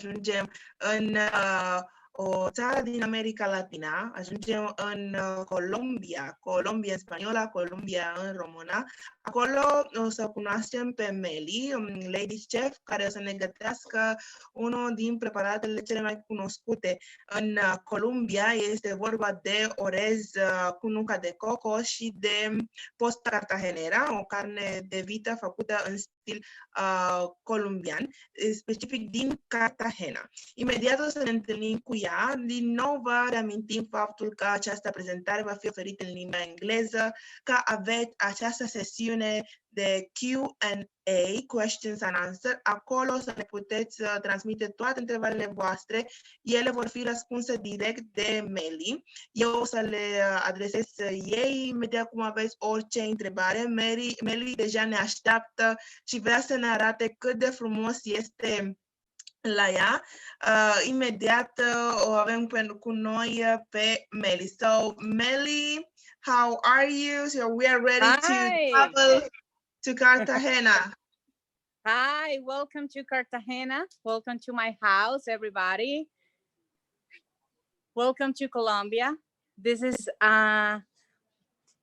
ajungem în o țară din America Latina, ajungem în Colombia, Colombia în spaniolă, Colombia în română. Acolo o să cunoaștem pe Mely, lady chef, care o să ne gătească unul din preparatele cele mai cunoscute în Columbia. Este vorba de orez cu nuca de coco și de posta cartagenera, o carne de vită făcută în stil columbian, specific din Cartagena. Imediat o să ne întâlnim cu ea. Din nou vă reamintim faptul că această prezentare va fi oferită în limba engleză, că aveți această sesiune de Q&A, questions and answers. Acolo să ne puteți transmite toate întrebările voastre. Ele vor fi răspunse direct de Mely. Eu o să le adresez ei imediat cum aveți orice întrebare. Mely deja ne așteaptă și vrea să ne arate cât de frumos este la ea. Imediat o avem cu noi pe Mely. So, Mely, how are you? So we are ready to travel to Cartagena. Hi, welcome to Cartagena. Welcome to my house, everybody. Welcome to Colombia. This is an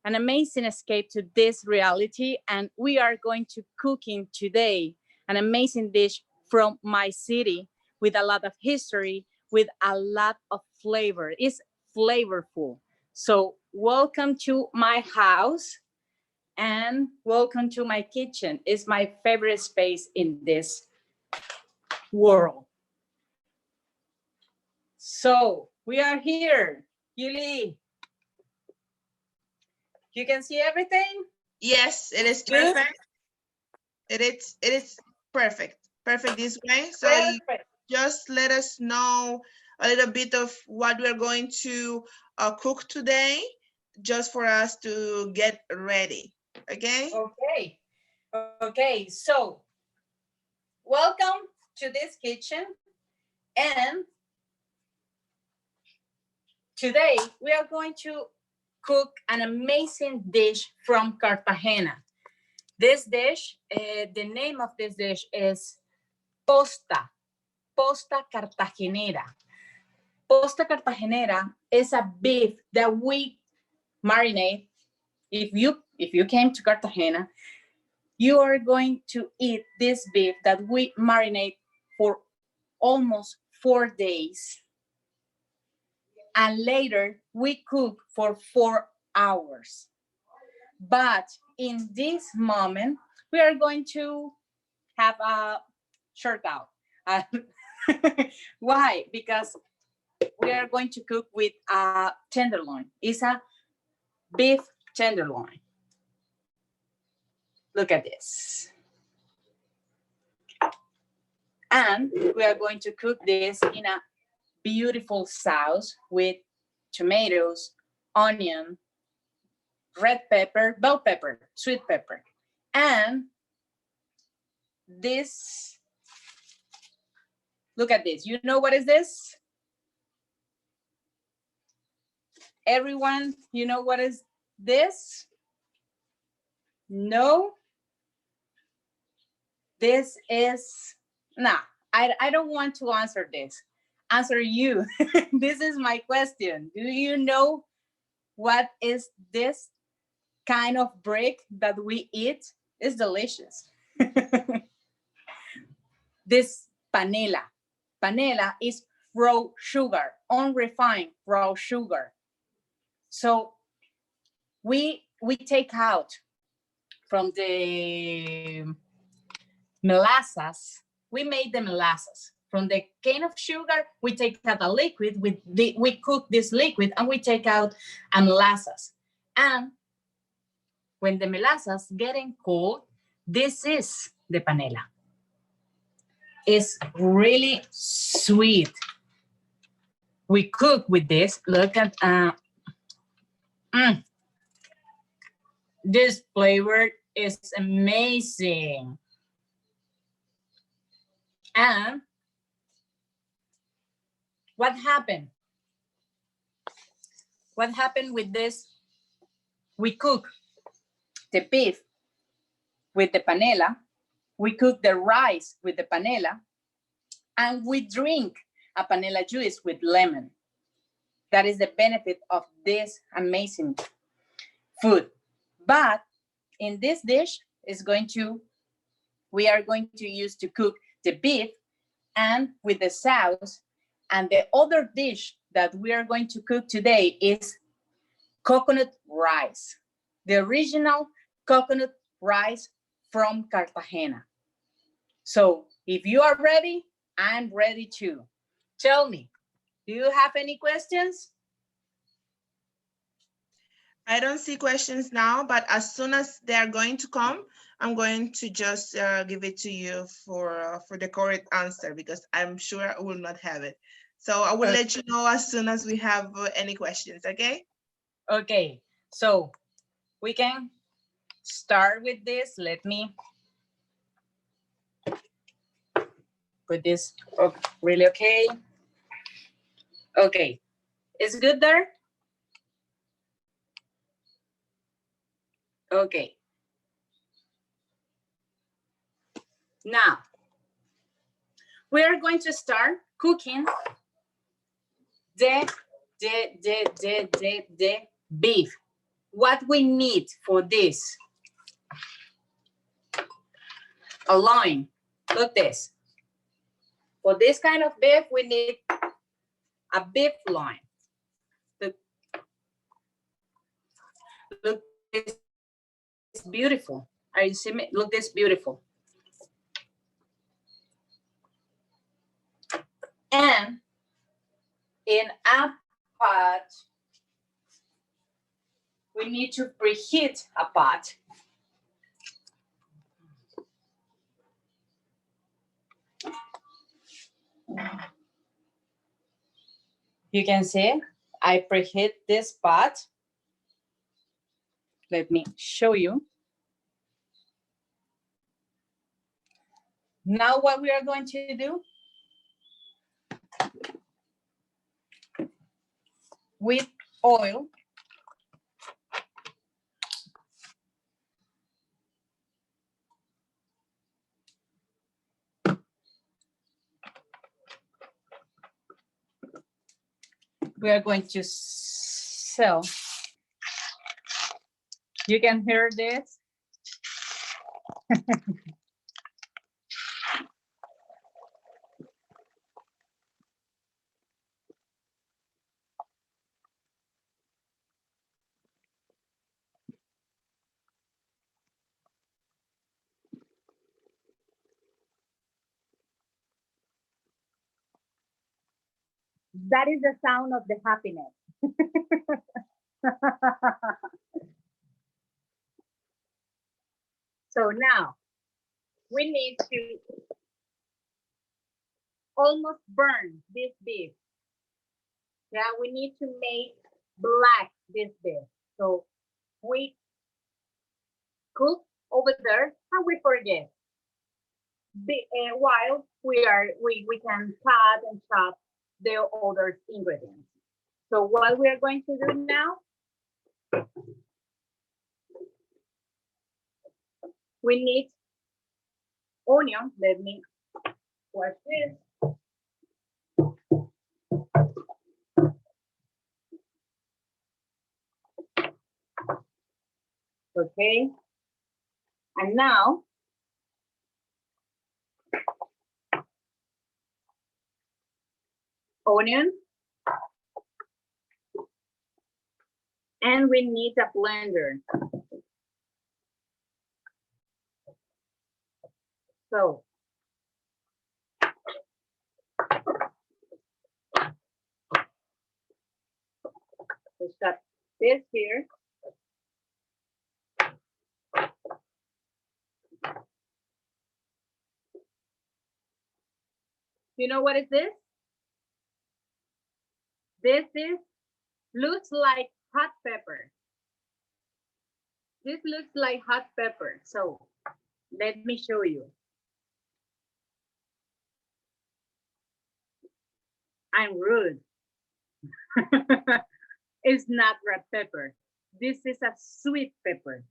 amazing escape to this reality, and we are going to cooking today an amazing dish from my city with a lot of history, with a lot of flavor. It's flavorful. So welcome to my house and welcome to my kitchen. It's my favorite space in this world. So we are here, Yuli. You can see everything? Yes, it is perfect. It is perfect. Perfect this way. So just let us know a little bit of what we're going to cook today, just for us to get ready. Okay? Okay, so welcome to this kitchen, and today we are going to cook an amazing dish from Cartagena. This dish, the name of this dish is posta cartagenera. Posta cartagenera is a beef that we marinate. If you came to Cartagena, you are going to eat this beef that we marinate for almost 4 days. And later we cook for 4 hours. But in this moment, we are going to have a shortcut. Why? Because we are going to cook with a tenderloin. It's a beef tenderloin. Look at this. And we are going to cook this in a beautiful sauce with tomatoes, onion, red pepper, bell pepper, sweet pepper. And this, look at this. You know what is this? Everyone, you know what is this? No? This is, nah, I don't want to answer this. Answer you. This is my question. Do you know what is this kind of bread that we eat? It's delicious. This panela. Panela is raw sugar, unrefined raw sugar. So we take out from the molasses. We made the molasses. From the cane of sugar, we take out a liquid. We cook this liquid and we take out a molasses. And when the molasses getting cold, this is the panela. It's really sweet. We cook with this. Look at this flavor is amazing. And what happened? What happened with this? We cook the beef with the panela. We cook the rice with the panela. and we drink a panela juice with lemon. That is the benefit of this amazing food. But in this dish we are going to use to cook the beef and with the sauce. And the other dish that we are going to cook today is coconut rice, the original coconut rice from Cartagena. So if you are ready, I'm ready too. Tell me, do you have any questions? I don't see questions now, but as soon as they are going to come, I'm going to just give it to you for the correct answer, because I'm sure I will not have it. So I will let you know as soon as we have any questions, okay? Okay, so we can start with this. Let me put this up really okay. Okay, is good there? Okay. Now, we are going to start cooking the beef. What we need for this? A loin. Look this. For this kind of beef, we need a beef loin. Look, it's beautiful. Are you seeing me? Look, this beautiful. And in a pot, we need to preheat a pot. You can see I preheat this pot. Let me show you. Now what we are going to do with oil, we are going to sell. You can hear this. That is the sound of the happiness. So now we need to almost burn this beef. Yeah, we need to make black this beef. So we cook over there and we forget. While we can cut and chop the other ingredients. So what we are going to do now, we need onion. Let me wash this. Okay. And now onion. And we need a blender. So we got this here. You know what is this? This looks like hot pepper. This looks like hot pepper. So let me show you. I'm rude. It's not red pepper. This is a sweet pepper.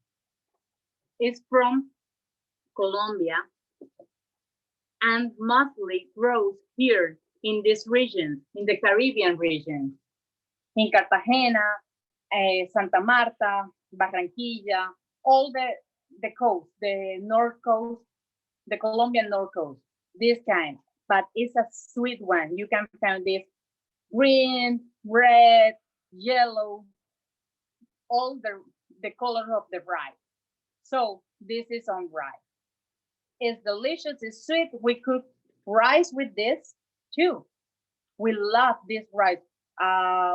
It's from Colombia. and mostly grows here in this region, in the Caribbean region, in Cartagena, Santa Marta, Barranquilla, all the coast, the North Coast, the Colombian North Coast, this kind. But it's a sweet one. You can find this green, red, yellow, all the color of the rice. So this is on rice. It's delicious, it's sweet. We cook rice with this too. We love this rice,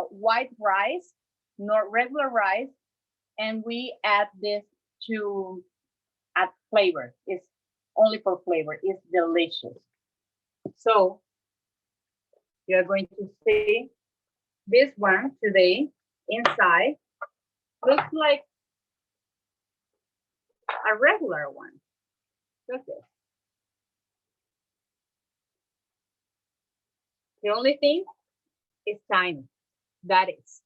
white rice, not regular rice, and we add this to add flavor. It's only for flavor. It's delicious. So you're going to see this one today inside. Looks like a regular one. Look at this. The only thing is tiny. That is.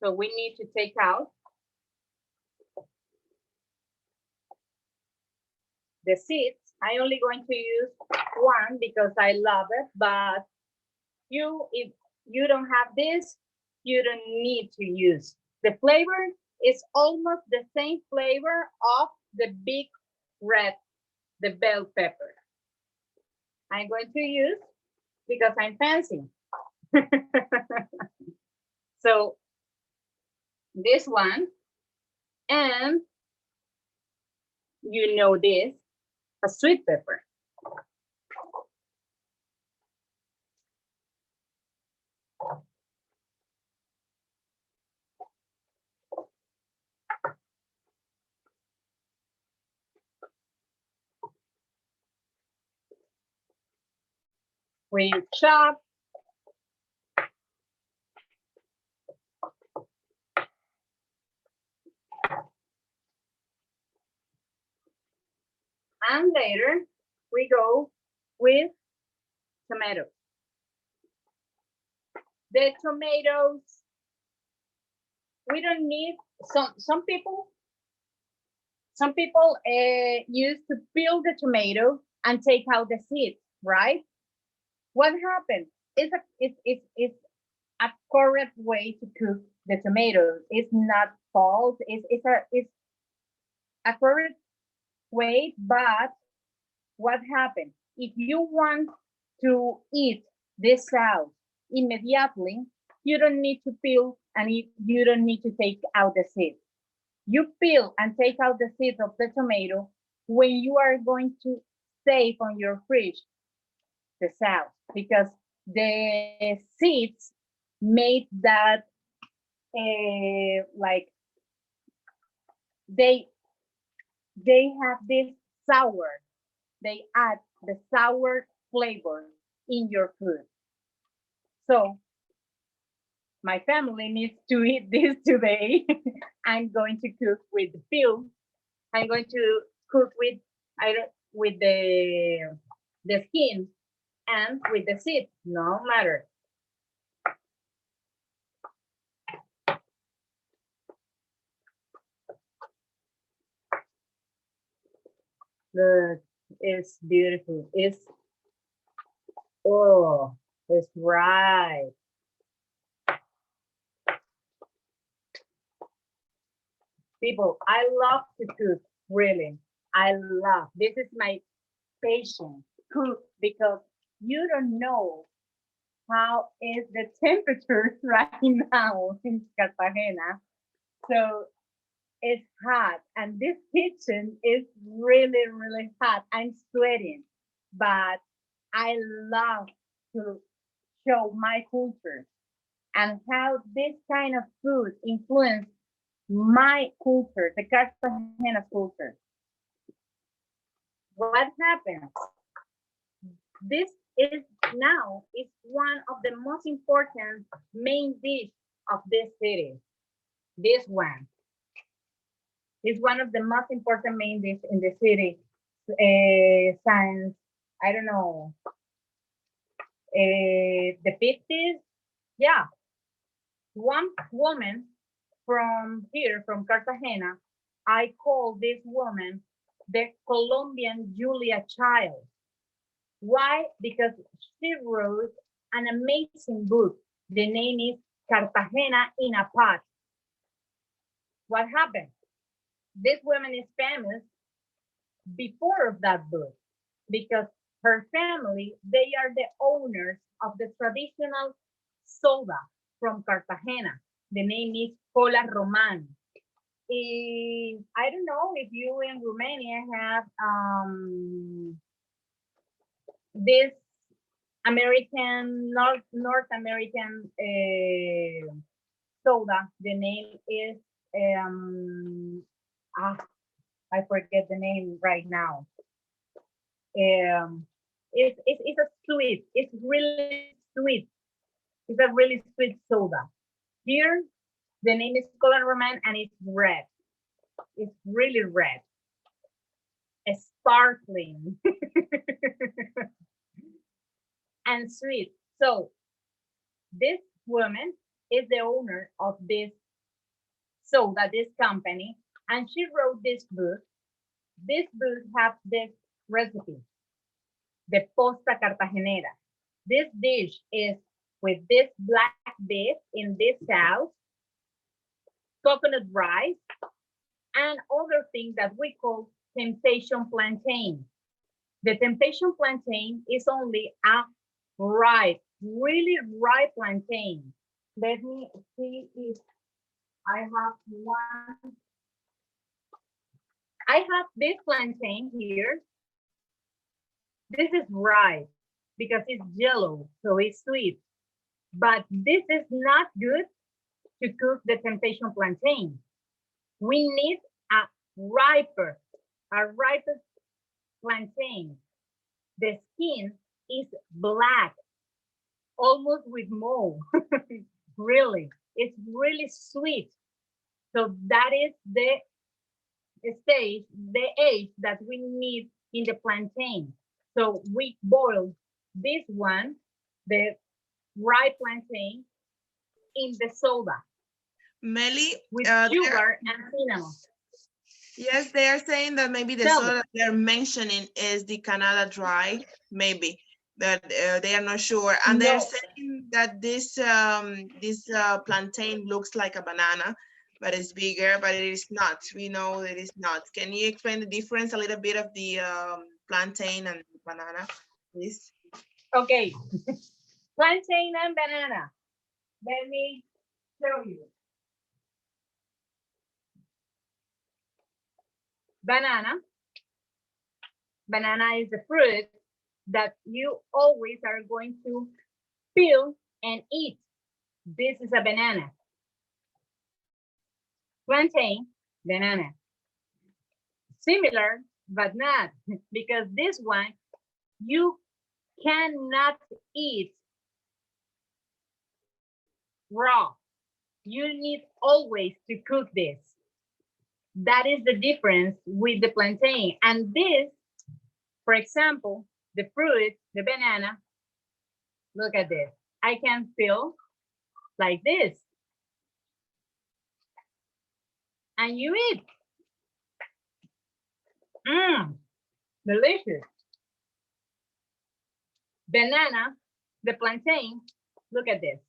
So we need to take out the seeds. I'm only going to use one because I love it, but if you don't have this, you don't need to use. The flavor is almost the same flavor of the big red, the bell pepper. I'm going to use because I'm fancy. So this one, and you know this, a sweet pepper. We chop. And later we go with tomatoes. The tomatoes, we don't need, some people used to peel the tomato and take out the seeds, right? What happened? It's a correct way to cook the tomatoes. It's not false. It's a correct way, but what happened? If you want to eat this sauce immediately, you don't need to peel and you don't need to take out the seeds. You peel and take out the seeds of the tomato when you are going to save on your fridge the sauce, because the seeds made that like they have this sour, they add the sour flavor in your food. So my family needs to eat this today. I'm going to cook with the peel. I'm going to cook with the skin and with the seeds, no matter. Look, it's beautiful. It's right. People, I love to cook, really. I love, this is my passion, cook, because you don't know how is the temperature right now in Cartagena. So it's hot, and this kitchen is really, really hot. I'm sweating, but I love to show my culture and how this kind of food influenced my culture, the Cartagena culture. What happens? This is now is one of the most important main dish of this city. This one is one of the most important main dish in the city since, I don't know, the 50s. Yeah, one woman from here, from Cartagena, I call this woman the Colombian Julia Child. Why? Because she wrote an amazing book. The name is Cartagena in a Pot. What happened? This woman is famous before of that book because her family, they are the owners of the traditional soda from Cartagena. The name is Cola Roman. I don't know if you in Romania have this American, North American soda. The name is, I forget the name right now. It's a sweet, it's really sweet. It's a really sweet soda. Here, the name is Cola Roman and it's red. It's really red. It's sparkling. And sweet. So this woman is the owner of this soda, this company, and she wrote this book. This book has this recipe, the posta cartagenera. This dish is with this black beef in this sauce, coconut rice, and other things that we call temptation plantain. The temptation plantain is only a ripe, really ripe plantain. Let me see if I have one. I have this plantain here. This is ripe because it's yellow, so it's sweet. But this is not good to cook the temptation plantain. We need a riper plantain. The skin is black, almost with mold. Really, it's really sweet. So that is the stage, the age that we need in the plantain. So we boil this one, the ripe plantain, in the soda. Mely, with sugar and cinnamon. Yes, they are saying that maybe the soda that they're mentioning is the Canada Dry, maybe, that they are not sure. And they're saying that this plantain looks like a banana, but it's bigger, but it is not. We know it is not. Can you explain the difference a little bit of the plantain and banana, please? Okay, plantain and banana. Let me show you. Banana is the fruit that you always are going to peel and eat. This is a banana. Plantain, banana. Similar, but not, because this one you cannot eat raw. You need always to cook this. That is the difference with the plantain. And this, for example, the fruit, the banana, look at this. I can peel like this. And you eat. Delicious. Banana, the plantain, look at this.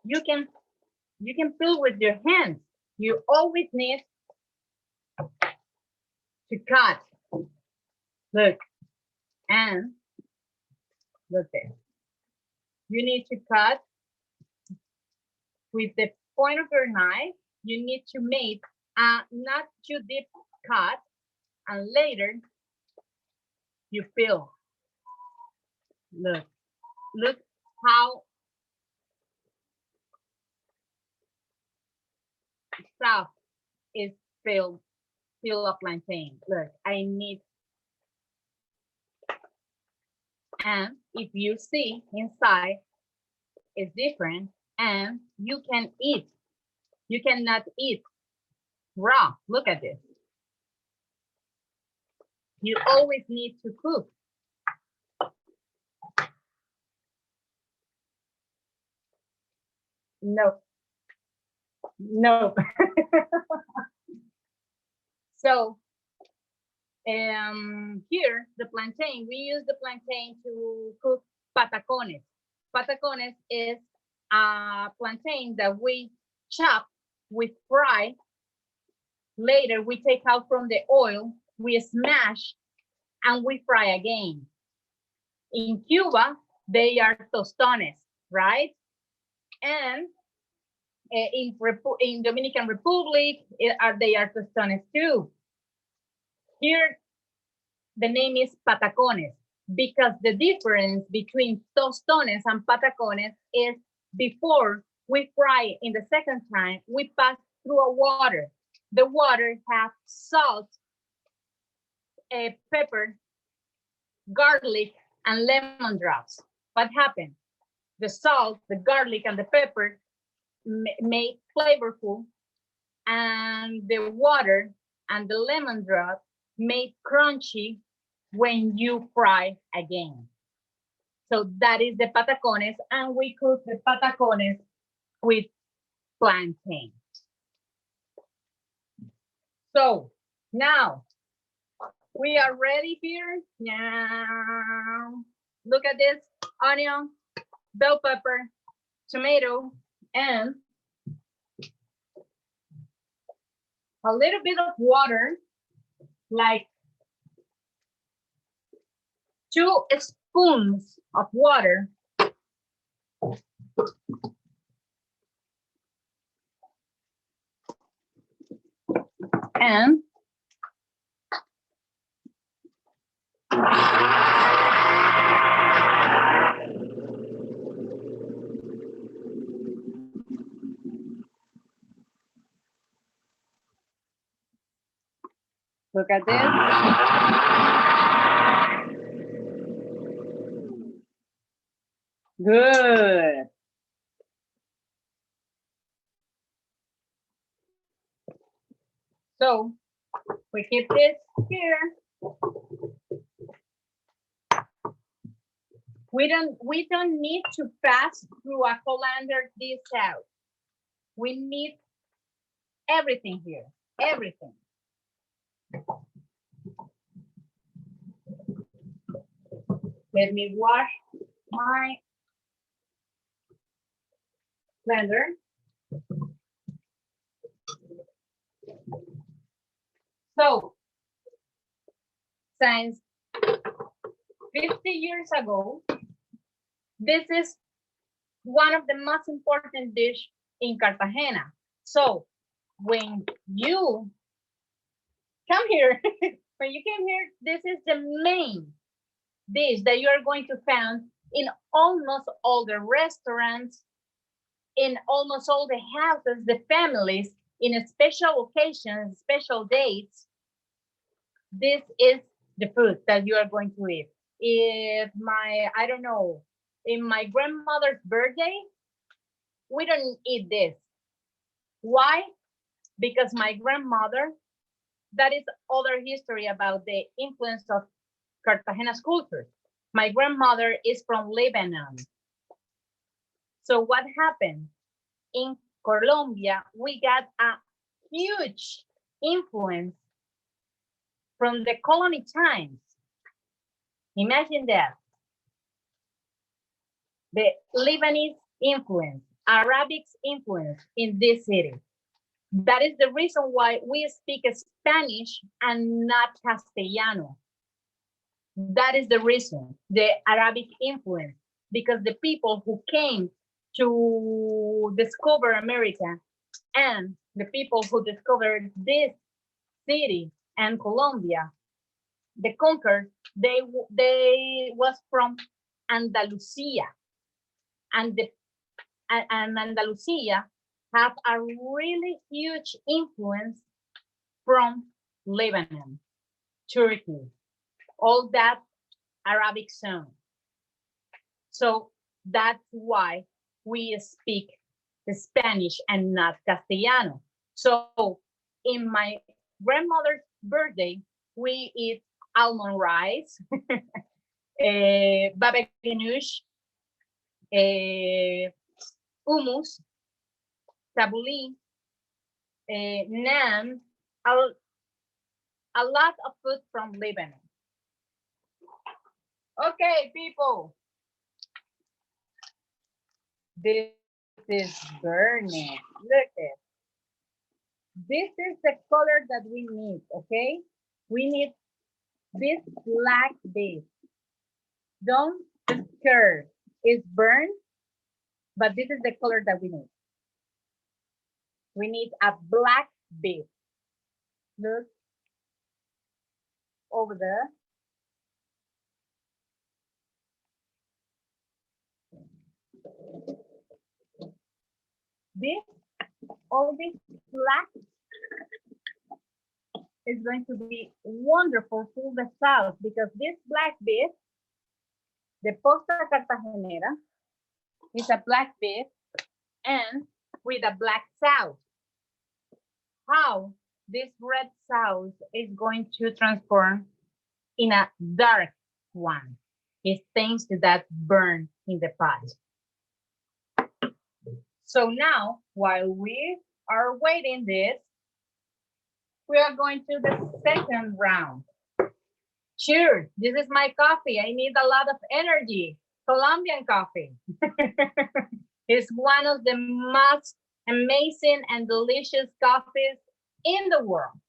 You can peel with your hands. You always need to cut. Look, and look there. You need to cut with the point of your knife. You need to make a not too deep cut, and later you peel. Look how soft is peel a plantain. Look, I need, and if you see inside, it's different, and you can eat. You cannot eat raw. Look at this. you always need to cook. No. No. So here, the plantain, we use the plantain to cook patacones. Patacones is a plantain that we chop, we fry. Later, we take out from the oil, we smash, and we fry again. In Cuba, they are tostones, right? And in Dominican Republic, they are tostones too. Here, the name is patacones because the difference between tostones and patacones is before we fry in the second time, we pass through a water. The water has salt, pepper, garlic, and lemon drops. What happened? The salt, the garlic, and the pepper made flavorful, and the water and the lemon drop made crunchy when you fry again. So that is the patacones, and we cook the patacones with plantain. So now we are ready here. Now look at this: onion, bell pepper, tomato, and a little bit of water, like 2 spoons of water. And look at this. Good. So we keep this here. We don't need to pass through a colander this out. We need everything here, everything. Let me wash my blender. So, since 50 years ago, this is one of the most important dish in Cartagena. So, when you come here, when you came here, this is the main dish that you are going to find in almost all the restaurants, in almost all the houses, the families, in a special occasions, special dates. This is the food that you are going to eat. If I don't know, in my grandmother's birthday, we don't eat this. Why? Because my grandmother, that is other history about the influence of Cartagena's culture. My grandmother is from Lebanon. So what happened? In Colombia, we got a huge influence from the colony times. Imagine that. The Lebanese influence, Arabic's influence in this city. That is the reason why we speak Spanish and not Castellano. That is the reason, the Arabic influence, because the people who came to discover America and the people who discovered this city and Colombia, the conquered, they was from Andalusia, and Andalusia have a really huge influence from Lebanon, Turkey, all that Arabic zone. So that's why we speak the Spanish and not Castellano. So in my grandmother's birthday, we eat almond rice, baba ganoush, hummus, tabbouleh, naan, a lot of food from Lebanon. Okay, people. This is burning. Look at. This is the color that we need, okay? We need this black base. Don't scare. It's burned, but this is the color that we need. We need a black base. Look over there. All this black is going to be wonderful for the sauce because this black beef, the posta cartagenera, is a black beef and with a black sauce. How this red sauce is going to transform in a dark one is thanks to that burn in the pot. So now, while we are waiting this, we are going to the second round. Cheers, this is my coffee. I need a lot of energy. Colombian coffee. It's one of the most amazing and delicious coffees in the world.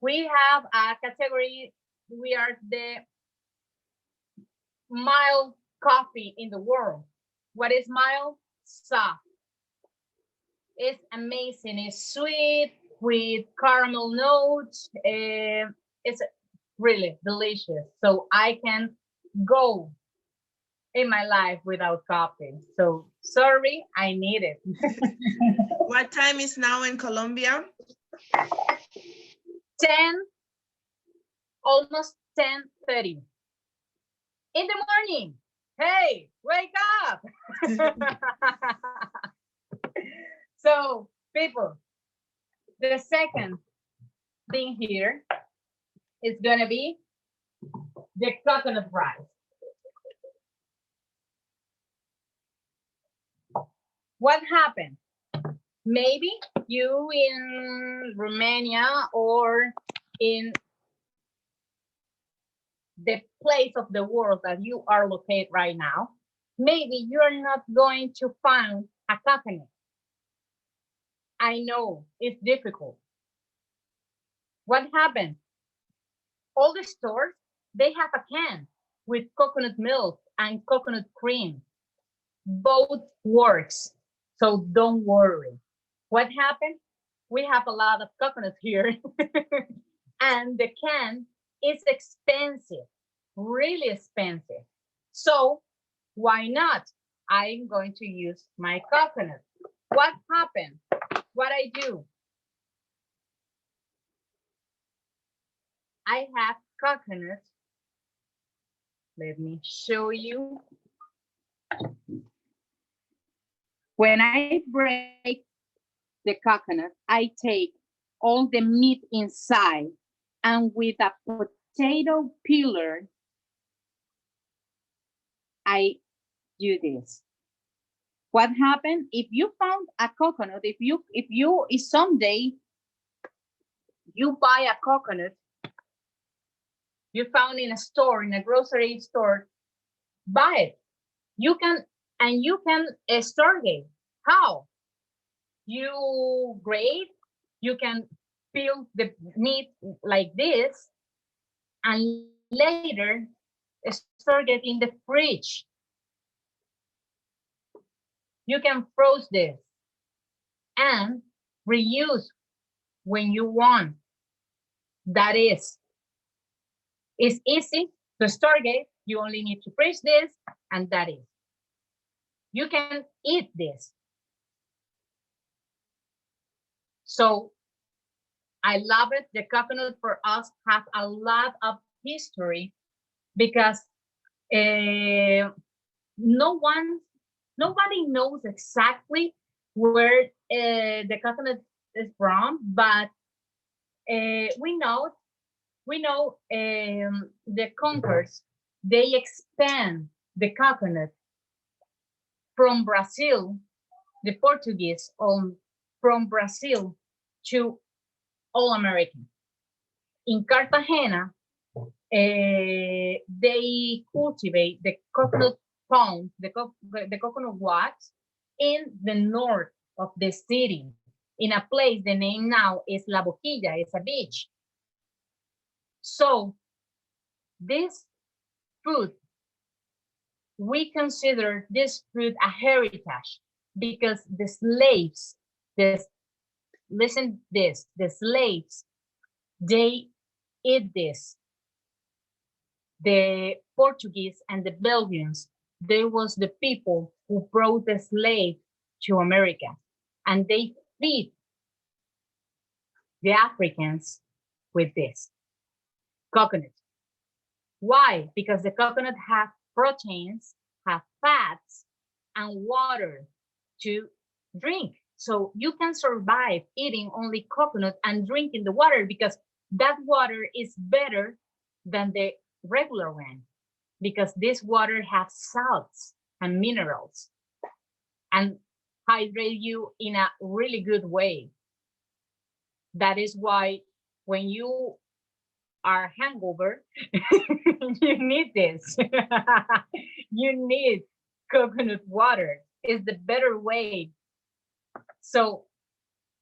We have a category, we are the mild coffee in the world. What is mild? Soft. It's amazing. It's sweet with caramel notes. It's really delicious. So I can go in my life without coffee. So sorry, I need it. What time is now in Colombia? 10, almost 10:30 in the morning. Hey, wake up. So people, the second thing here is gonna be the coconut rice. What happened? Maybe you in Romania or in the place of the world that you are located right now, maybe you're not going to find a coconut. I know it's difficult. What happened? All the stores, they have a can with coconut milk and coconut cream. Both works, so don't worry. What happened? We have a lot of coconuts here and the can is expensive, really expensive. So why not? I'm going to use my coconut. What happened? What I do? I have coconut. Let me show you. When I break the coconut, I take all the meat inside and with a potato peeler, I do this. What happened? If you found a coconut, if someday you buy a coconut, you found in a store, in a grocery store, buy it. You can store it. How? You grate, you can peel the meat like this, and later store it in the fridge. You can freeze this and reuse when you want. That is, it's easy to store it. You only need to freeze this, and that is. You can eat this. So I love it. The coconut for us has a lot of history because nobody knows exactly where the coconut is from, but we know we know the conquerors, they expand the coconut from Brazil, the Portuguese from Brazil to all American. In Cartagena, they cultivate the coconut palm, the coconut wax in the north of the city, in a place, the name now is La Boquilla, it's a beach. So this food, we consider this food a heritage because the slaves, listen this, the slaves, they eat this. The Portuguese and the Belgians, they was the people who brought the slave to America, and they feed the Africans with this coconut. Why? Because the coconut have proteins, have fats, and water to drink. So you can survive eating only coconut and drinking the water, because that water is better than the regular one, because this water has salts and minerals and hydrate you in a really good way. That is why when you are hangover, you need this. You need coconut water. It's the better way. So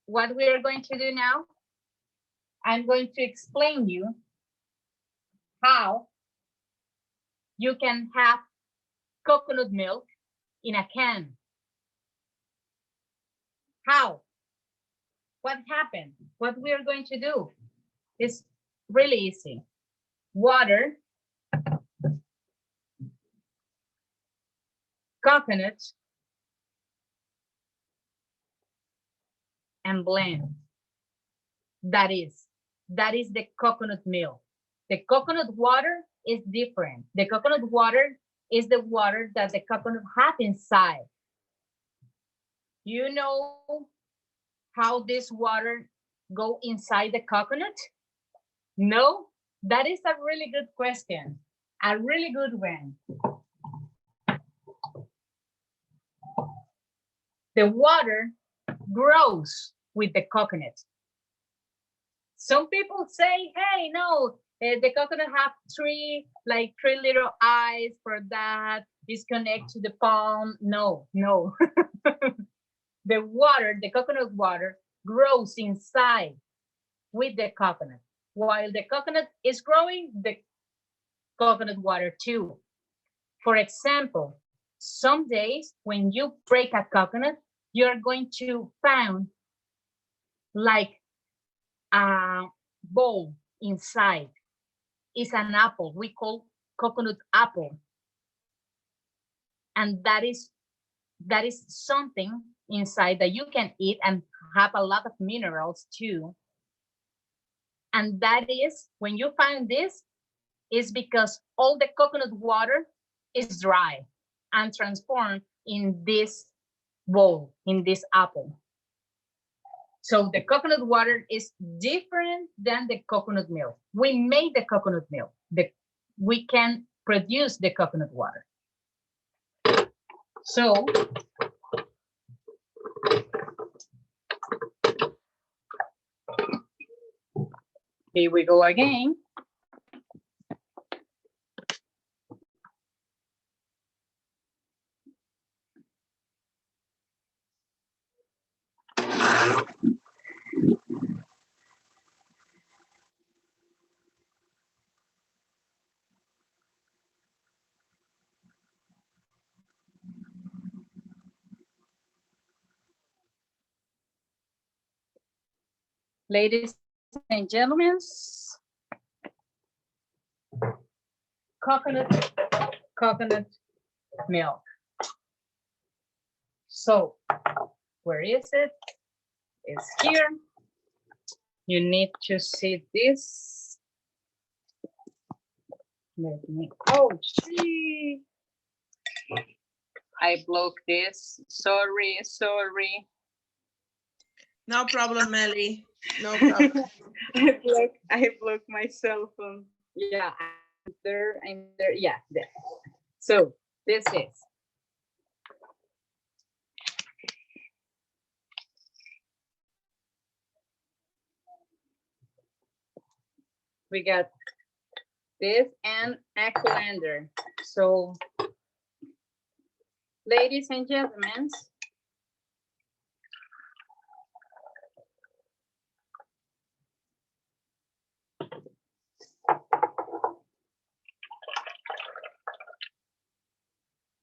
what we are going to do now, I'm going to explain you how you can have coconut milk in a can. How? What happened? What we are going to do is really easy. Water, coconut, and blend. That is the coconut milk. The coconut water is different. The coconut water is the water that the coconut has inside. You know how this water go inside the coconut? No? That is a really good question. A really good one. The water grows with the coconut. Some people say, hey, no, the coconut have three little eyes for that, is connected to the palm. No. The water, the coconut water, grows inside with the coconut. While the coconut is growing, the coconut water too. For example, some days when you break a coconut, you're going to find like a bowl inside. It's an apple we call coconut apple. And that is something inside that you can eat and have a lot of minerals too. And that is, when you find this, is because all the coconut water is dry and transformed in this bowl, in this apple. So the coconut water is different than the coconut milk. We make the coconut milk. We can produce the coconut water. So here we go again. Ladies and gentlemen, coconut milk. So where is it? It's here. You need to see this. Let me, oh, gee. I blocked this. Sorry. No problem, Mely. No problem. I blocked my cell phone. Yeah, I'm there. Yeah, there. So this is. We got this and a colander. So, ladies and gentlemen,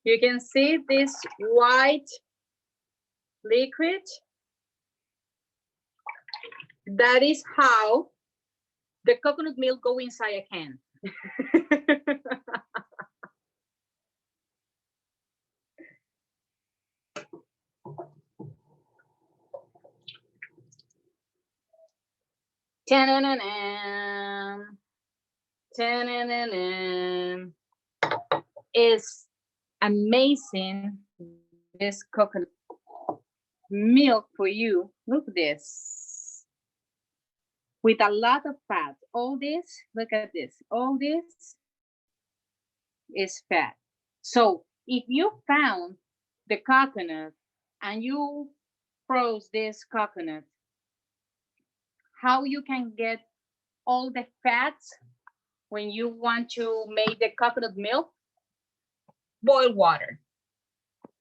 you can see this white liquid. That is how the coconut milk go inside a can. Ta-na-na-na. Ta-na-na-na. It's amazing, this coconut milk for you. Look at this. With a lot of fat. All this, look at this. All this is fat. So if you found the coconut and you froze this coconut, how you can get all the fats when you want to make the coconut milk? Boil water.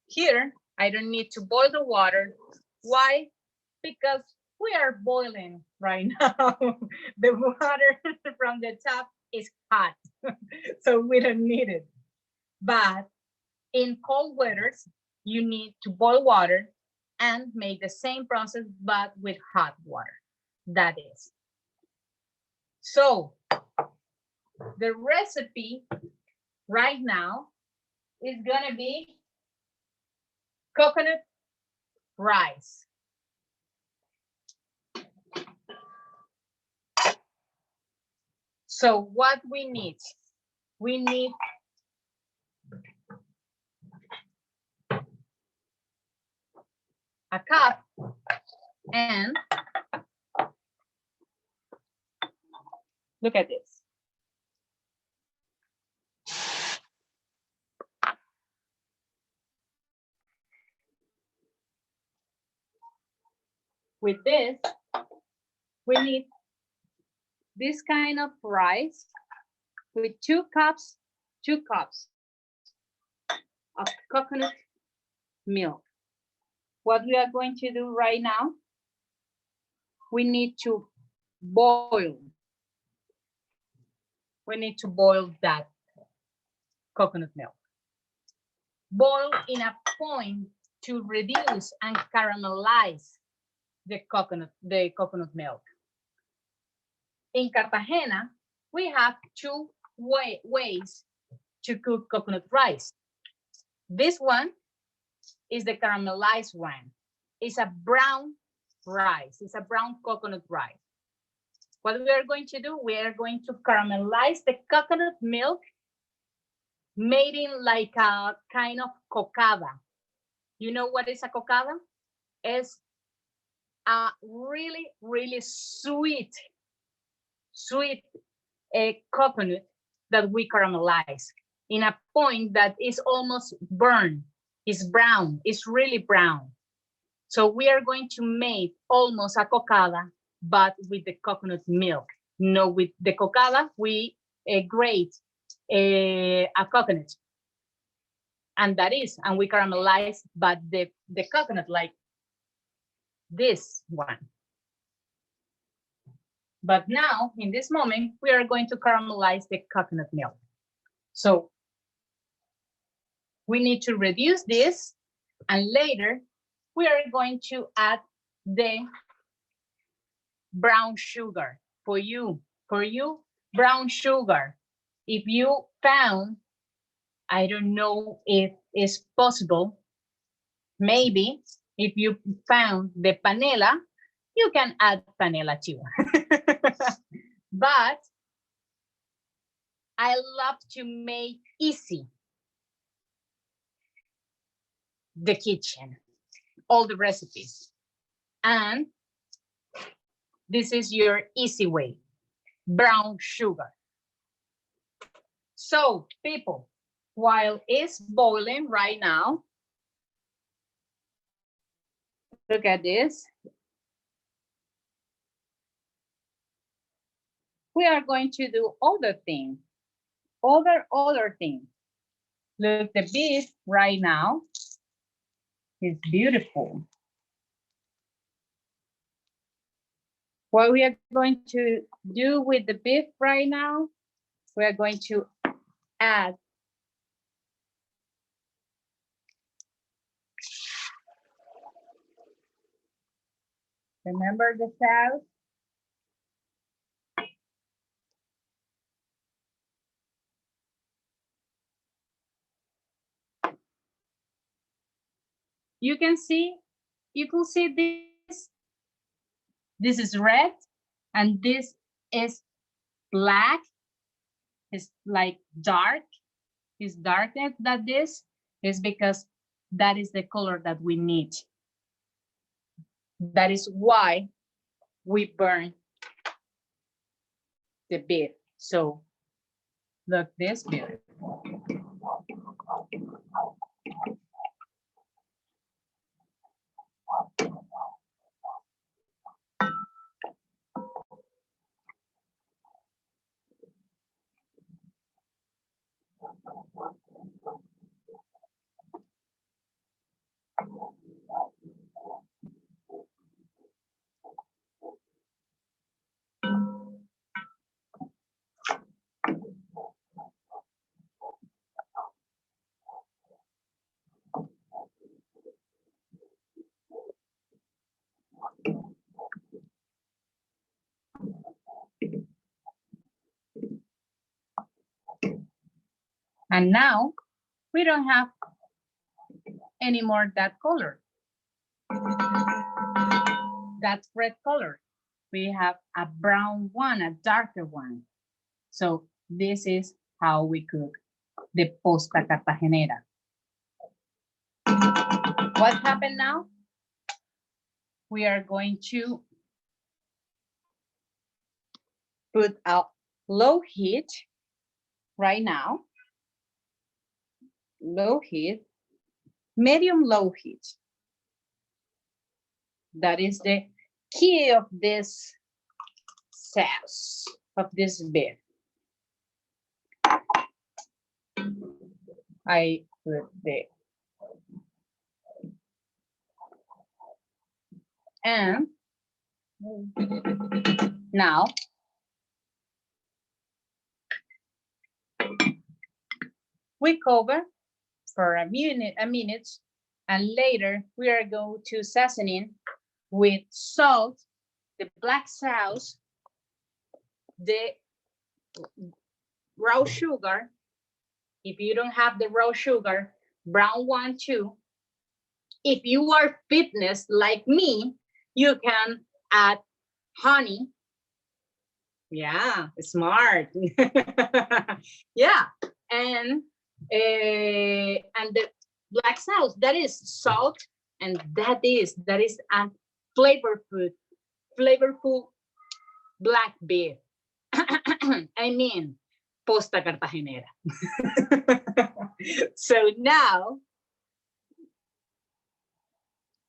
Here, I don't need to boil the water. Why? Because we are boiling right now. The water from the tap is hot, so we don't need it. But in cold weathers, you need to boil water and make the same process, but with hot water. That is. So the recipe right now is gonna be coconut rice. So what we need a cup and look at this. With this, we need this kind of rice with 2 cups of coconut milk. What we are going to do right now, we need to boil. We need to boil that coconut milk. Boil in a point to reduce and caramelize the coconut milk. In Cartagena, we have 2 ways to cook coconut rice. This one is the caramelized one. It's a brown rice. It's a brown coconut rice. What we are going to do, we are going to caramelize the coconut milk, made in like a kind of cocada. You know what is a cocada? It's a really, really sweet coconut that we caramelize in a point that is almost burned. It's brown, it's really brown. So we are going to make almost a cocada, but with the coconut milk. No, with the cocada, we grate a coconut. And that is, and we caramelize, but the coconut like this one. But now, in this moment, we are going to caramelize the coconut milk. So we need to reduce this, and later we are going to add the brown sugar for you, brown sugar. If you found, I don't know if it's possible, maybe if you found the panela, you can add panela too. But I love to make easy the kitchen, all the recipes. And This is your easy way. Brown sugar. So, people, while it's boiling right now, look at this. We are going to do other thing. Other thing. Look, the beef right now is beautiful. What we are going to do with the beef right now, we are going to add remember the sauce? You can see this. This is red and this is black. It's like dark. It's darker than this is because that is the color that we need. That is why we burn the beef. So look, this beautiful. And now we don't have any more that color. That red color. We have a brown one, a darker one. So this is how we cook the posta cartagenera. What happened now? We are going to put a low heat right now. Low heat, medium low heat. That is the key of this sauce, of this beef. I put the and now we cover for a minute, and later we are going to seasoning with salt, the black sauce, the raw sugar. If you don't have the raw sugar, brown one too. If you are fitness like me, you can add honey. Yeah, smart. Yeah, and the black sauce, that is salt, and that is a flavorful black beef. I mean, posta cartagenera. So now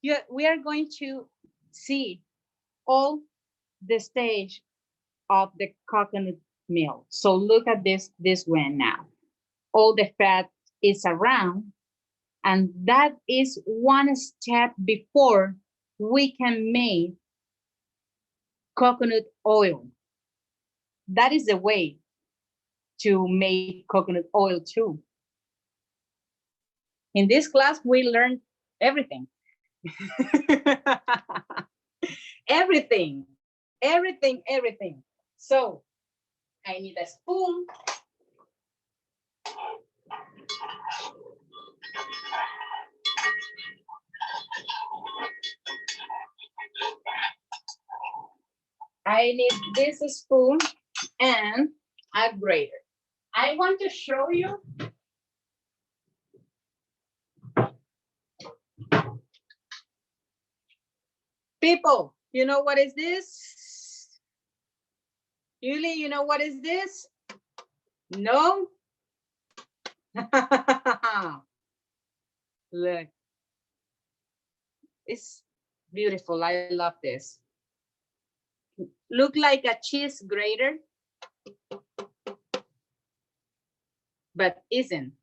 we are going to see all the stage of the coconut milk. So look at this one now. All the fat is around, and that is one step before we can make coconut oil. That is the way to make coconut oil too. In this class, we learned everything. everything. So I need a spoon. I need this spoon and a grater. I want to show you people, you know what is this? Julie, you know what is this? No? Look. It's beautiful. I love this. Look like a cheese grater, but isn't.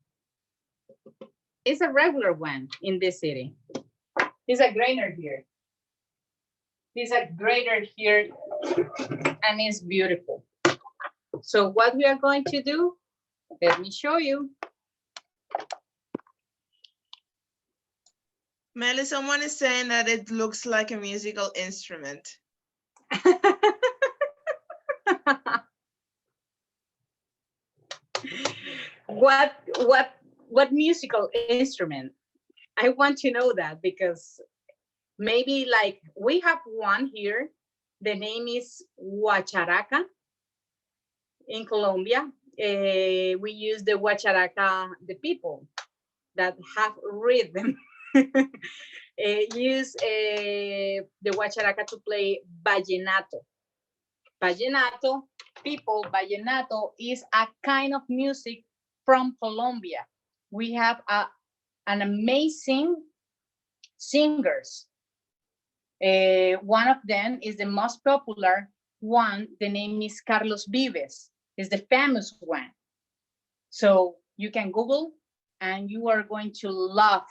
It's a regular one in this city. It's a grater here. It's a grater here, and it's beautiful. So what we are going to do, let me show you. Mely, someone is saying that it looks like a musical instrument. What musical instrument? I want to know that, because maybe like we have one here. The name is guacharaca in Colombia. We use the guacharaca, the people that have rhythm use the guacharaca to play vallenato. Vallenato, people, vallenato is a kind of music from Colombia. We have an amazing singers. One of them is the most popular one. The name is Carlos Vives. Is the famous one. So you can Google and you are going to love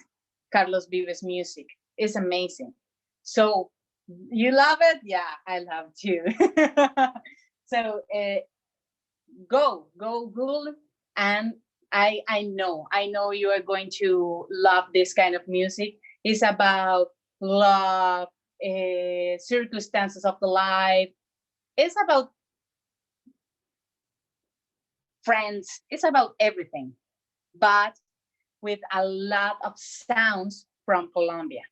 Carlos Vives music. It's amazing. So you love it? Yeah, I love too. So go Google, and I know you are going to love this kind of music. It's about love, circumstances of the life. It's about friends. It's about everything, but with a lot of sounds from Colombia.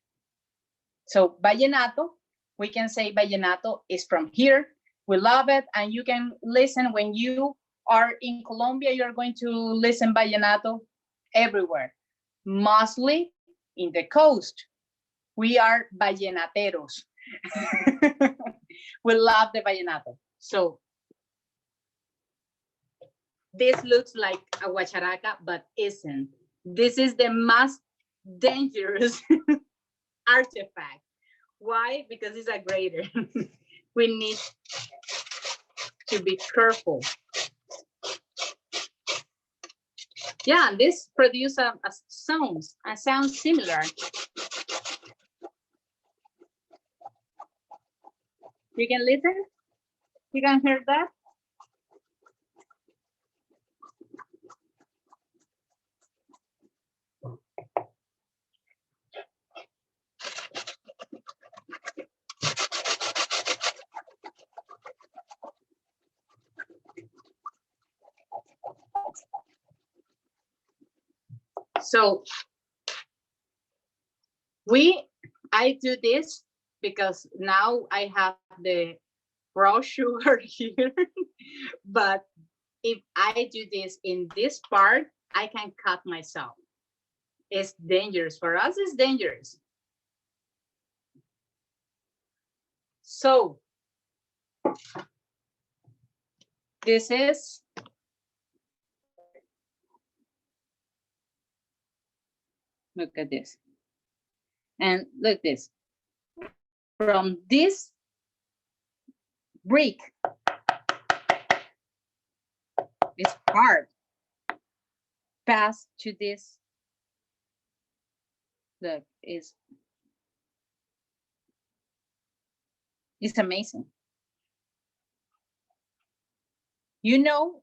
So vallenato, we can say vallenato is from here. We love it, and you can listen when you are in Colombia. You're going to listen vallenato everywhere, mostly in the coast. We are vallenateros. We love the vallenato. So this looks like a guacharaca, but isn't. This is the most dangerous artifact. Why? Because it's a grater. We need to be careful. Yeah, this produces a sound similar. You can listen? You can hear that? So I do this because now I have the raw sugar here. But if I do this in this part, I can cut myself. It's dangerous. For us, it's dangerous. So this is look at this. And look this. From this brick, it's hard. Pass to this. Look, it's amazing. You know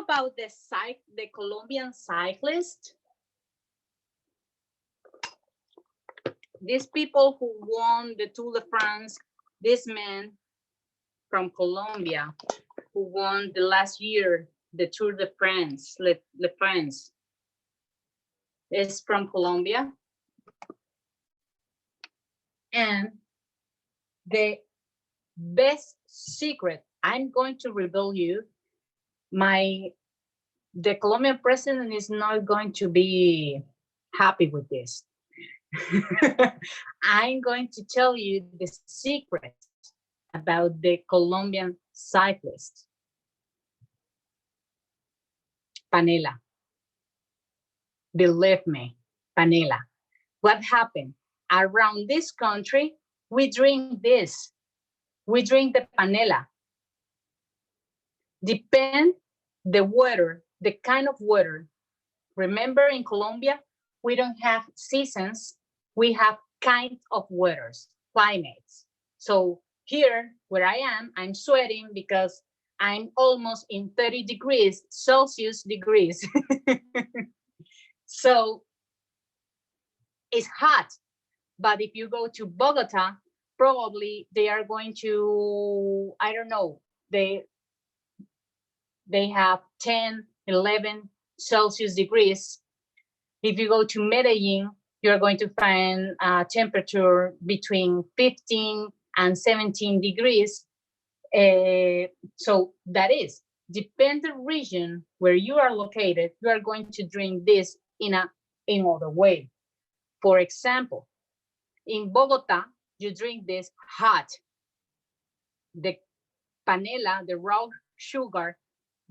about the Colombian cyclist? These people who won the Tour de France, this man from Colombia who won the last year, the Tour de France, Le France, is from Colombia. And the best secret, I'm going to reveal you, the Colombian president is not going to be happy with this. I'm going to tell you the secret about the Colombian cyclist. Panela. Believe me, panela. What happened? Around this country, we drink this. We drink the panela. Depend the weather, the kind of weather. Remember, in Colombia, we don't have seasons. We have kind of weathers, climates. So here, where I am, I'm sweating because I'm almost in 30 degrees Celsius degrees. So it's hot. But if you go to Bogota, probably they are going to, I don't know, they have 10, 11 Celsius degrees. If you go to Medellin, you're going to find a temperature between 15 and 17 degrees. So that is, depend the region where you are located, you are going to drink this in another way. For example, in Bogota, you drink this hot. The panela, the raw sugar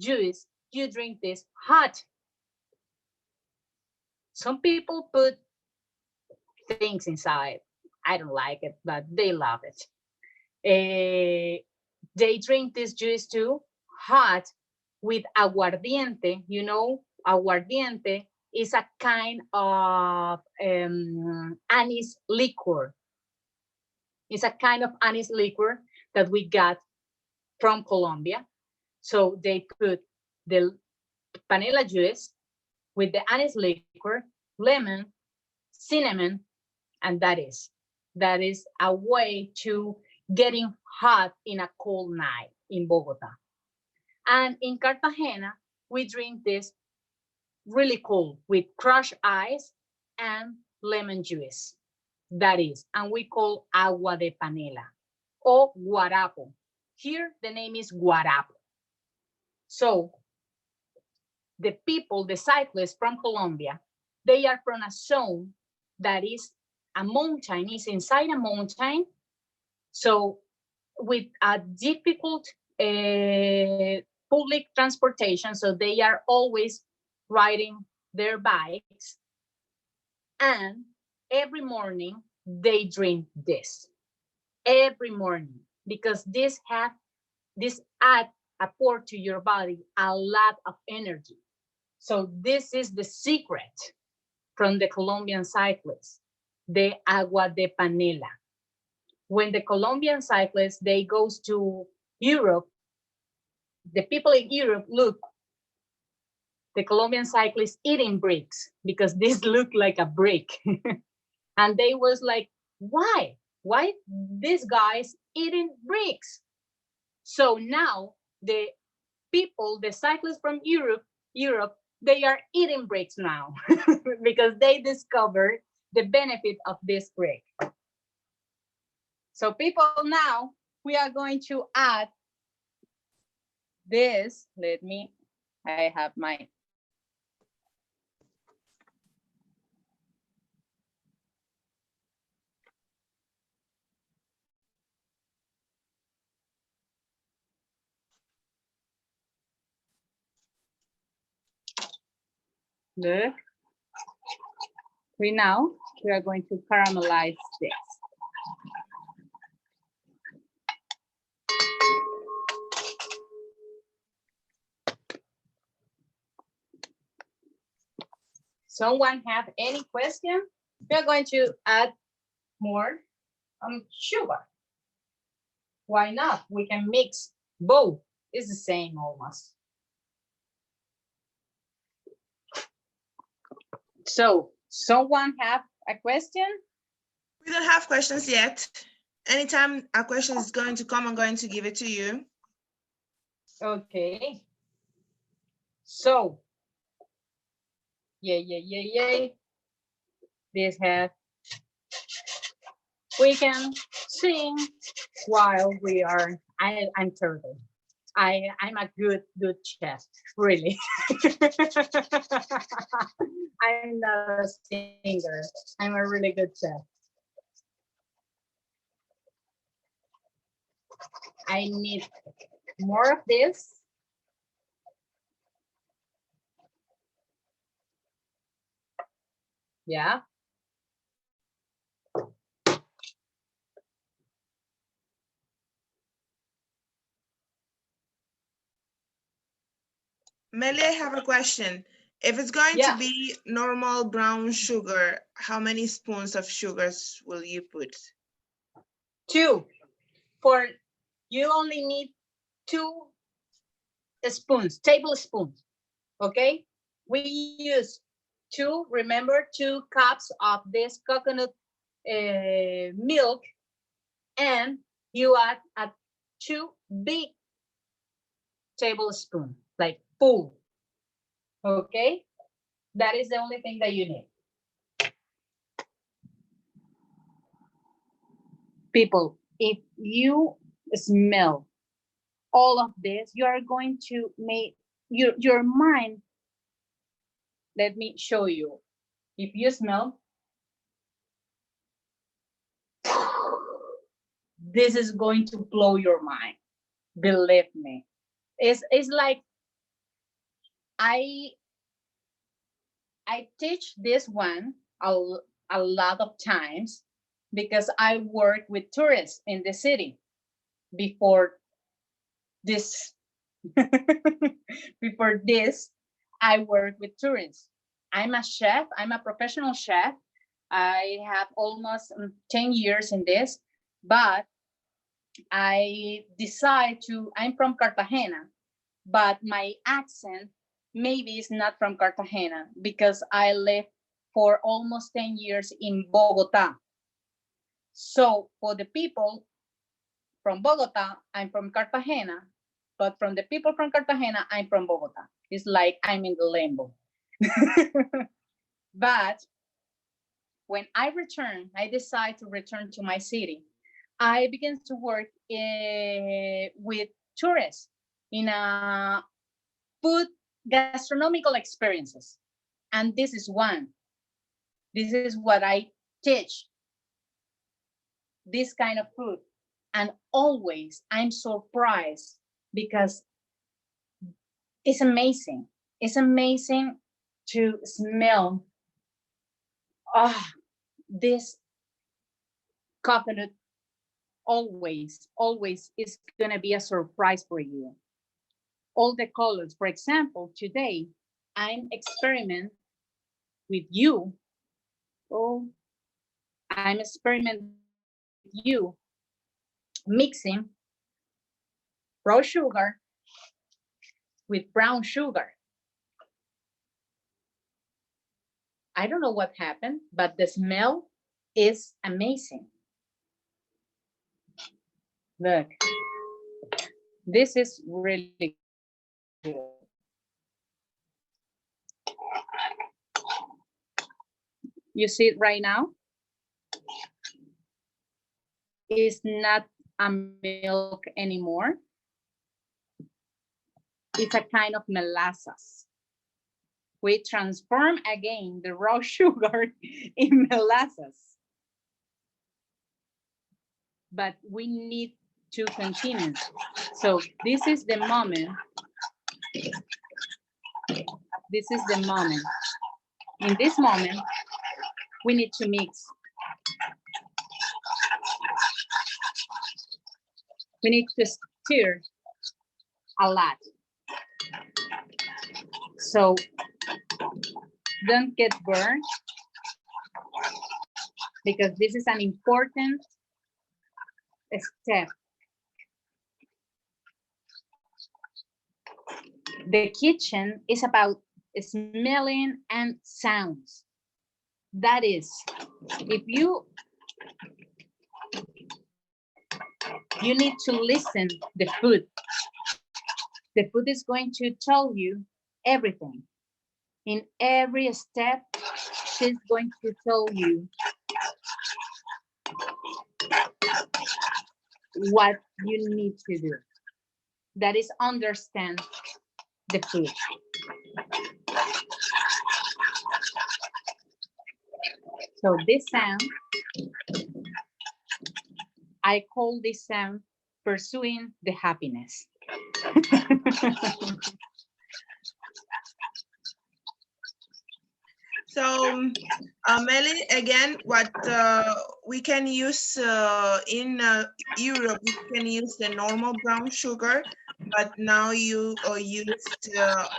juice, you drink this hot. Some people put things inside. I don't like it, but they love it. They drink this juice too, hot, with aguardiente. You know, aguardiente is a kind of anise liquor. It's a kind of anise liquor that we got from Colombia. So they put the panela juice with the anise liquor, lemon, cinnamon, and that is a way to getting hot in a cold night in Bogota. And in Cartagena, we drink this really cold with crushed ice and lemon juice. That is, and we call agua de panela or guarapo. Here, the name is guarapo. So the people, the cyclists from Colombia, they are from a zone that is a mountain, is inside a mountain. So with a difficult public transportation, so they are always riding their bikes. And every morning they drink this. Every morning, because this add apport to your body a lot of energy. So this is the secret from the Colombian cyclists, the agua de panela. When the Colombian cyclists, they goes to Europe, the people in Europe look the Colombian cyclists eating bricks because this looked like a brick. And they was like, why these guys eating bricks? So now the people, the cyclists from Europe, they are eating bricks now because they discovered the benefit of this brick. So people, now we are going to add this. I have my look. We are going to caramelize this. Someone have any question? We are going to add more sugar. Why not? We can mix both. It's the same almost. So, someone have a question? We don't have questions yet. Anytime a question is going to come, I'm going to give it to you. Okay. So, yay. This has, we can sing while we are, I'm terrible. I'm a good chef, really. I'm not a singer. I'm a really good chef. I need more of this. Yeah. Mely, I have a question. If it's going Yeah. to be normal brown sugar, how many spoons of sugars will you put? 2. You only need 2 spoons, tablespoons. Okay. We use 2. Remember, 2 cups of this coconut milk, and you add a 2 big tablespoons, like full. Okay. That is the only thing that you need. People, if you smell all of this, you are going to make your mind. Let me show you. If you smell, this is going to blow your mind. Believe me. It's like I teach this one a lot of times because I work with tourists in the city before this. Before this, I work with tourists. I'm a chef. I'm a professional chef. I have almost 10 years in this, but I decide to, I'm from Cartagena, but my accent maybe is not from Cartagena because I lived for almost 10 years in Bogota. So for the people from Bogota, I'm from Cartagena, but from the people from Cartagena, I'm from Bogota. It's like I'm in the limbo. But when I return, I decide to return to my city. I began to work with tourists in a food gastronomical experiences. And this is one. This is what I teach, this kind of food. And always I'm surprised because it's amazing. It's amazing to smell this coconut. Always is gonna be a surprise for you. All the colors. For example, today I'm experimenting with you. Oh, I'm experimenting with you, mixing raw sugar with brown sugar. I don't know what happened, but the smell is amazing. Look, this is really good. You see it right now? It's not a milk anymore. It's a kind of molasses. We transform again the raw sugar in molasses. But we need to continue. So this is the moment. This is the moment. In this moment, we need to mix. We need to stir a lot. So don't get burned because this is an important step. The kitchen is about smelling and sounds. That is, if you need to listen the food. The food is going to tell you everything. In every step, she's going to tell you what you need to do. That is understand the food. So this sound, I call this sound pursuing the happiness. So, Mely, again, what we can use in Europe, we can use the normal brown sugar, but now you used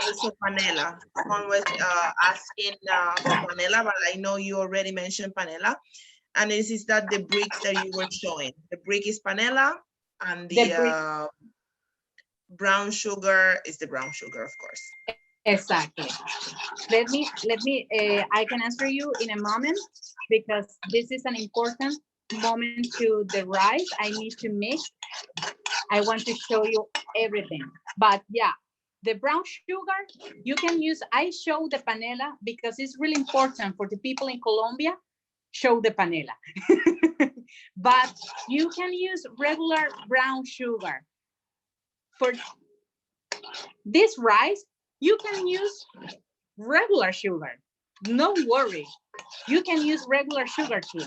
also panela. Someone was asking for panela, but I know you already mentioned panela. And this is that the bricks that you were showing. The brick is panela, and the brown sugar is the brown sugar, of course. Exactly. Let me, I can answer you in a moment because this is an important moment to the rice. I need to mix. I want to show you everything. But yeah, the brown sugar, you can use, I show the panela because it's really important for the people in Colombia, show the panela. But you can use regular brown sugar. For this rice, you can use regular sugar. No worry. You can use regular sugar too,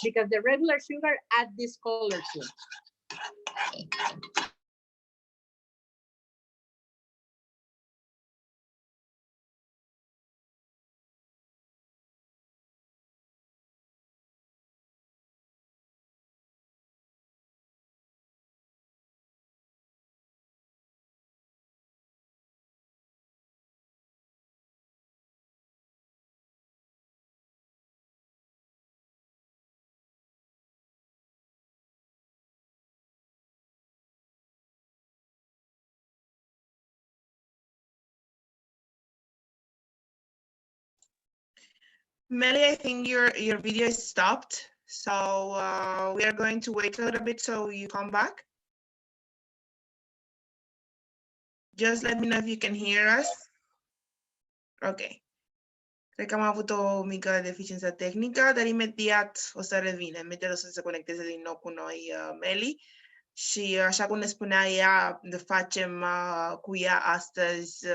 because the regular sugar adds this color too. Mely, I think your video is stopped. So we are going to wait a little bit so you come back. Just let me know if you can hear us. Ok. Cred că am avut o mică deficiență tehnică, dar imediat o să revină. Imediat o să se conecteze din nou cu noi Mely. Și așa cum ne spunea ea, facem cu ea astăzi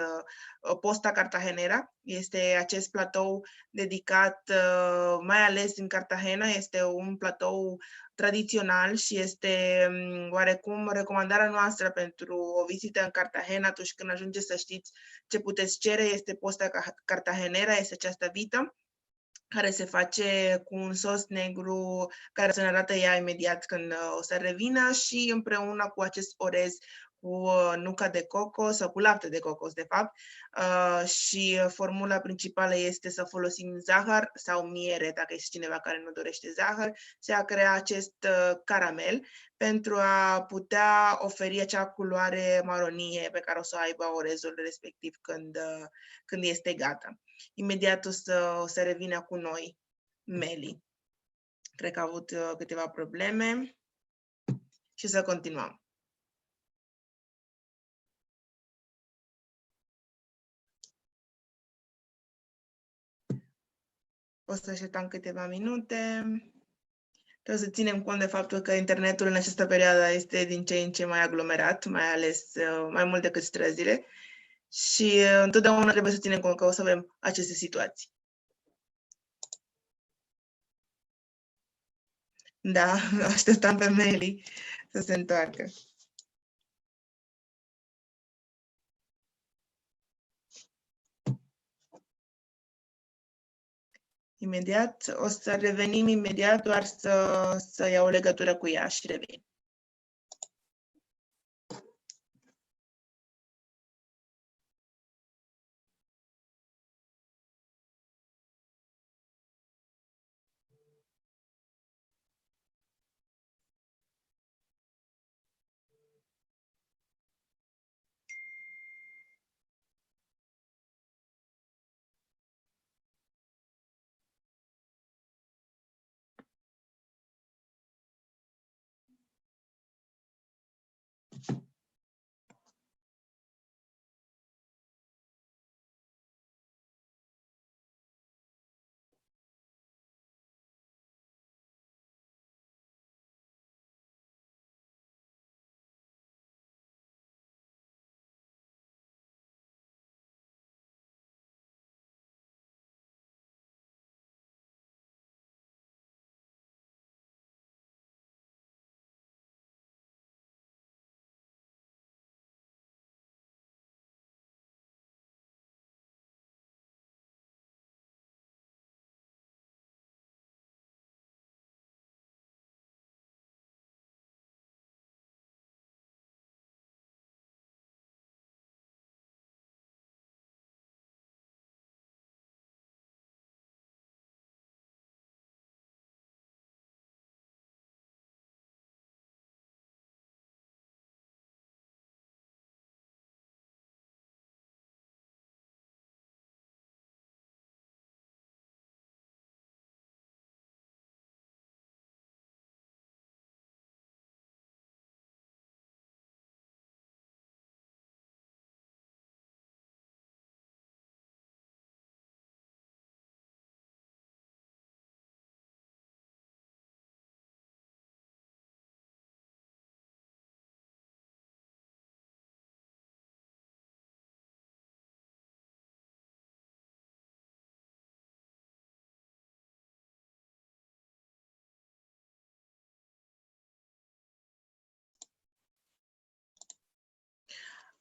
posta cartagenera. Este acest platou dedicat mai ales în Cartagena. Este un platou tradițional și este oarecum recomandarea noastră pentru o vizită în Cartagena. Atunci când ajungeți să știți ce puteți cere, este posta cartagenera, este această vită care se face cu un sos negru care să ne arată ea imediat când o să revină și împreună cu acest orez cu nuca de cocos sau cu lapte de cocos, de fapt. Și formula principală este să folosim zahăr sau miere, dacă este cineva care nu dorește zahăr, și a crea acest caramel pentru a putea oferi acea culoare maronie pe care o să o aibă orezul respectiv când este gata. Imediat o să revină cu noi Mely. Cred că a avut câteva probleme și să continuăm. O să așteptăm câteva minute. Trebuie să ținem cont de faptul că internetul în această perioadă este din ce în ce mai aglomerat, mai ales mai mult decât străzile. Și întotdeauna trebuie să ținem cont că o să avem aceste situații. Da, așteptam pe Mely să se întoarcă. Imediat, o să revenim imediat, doar să iau legătură cu ea și revin.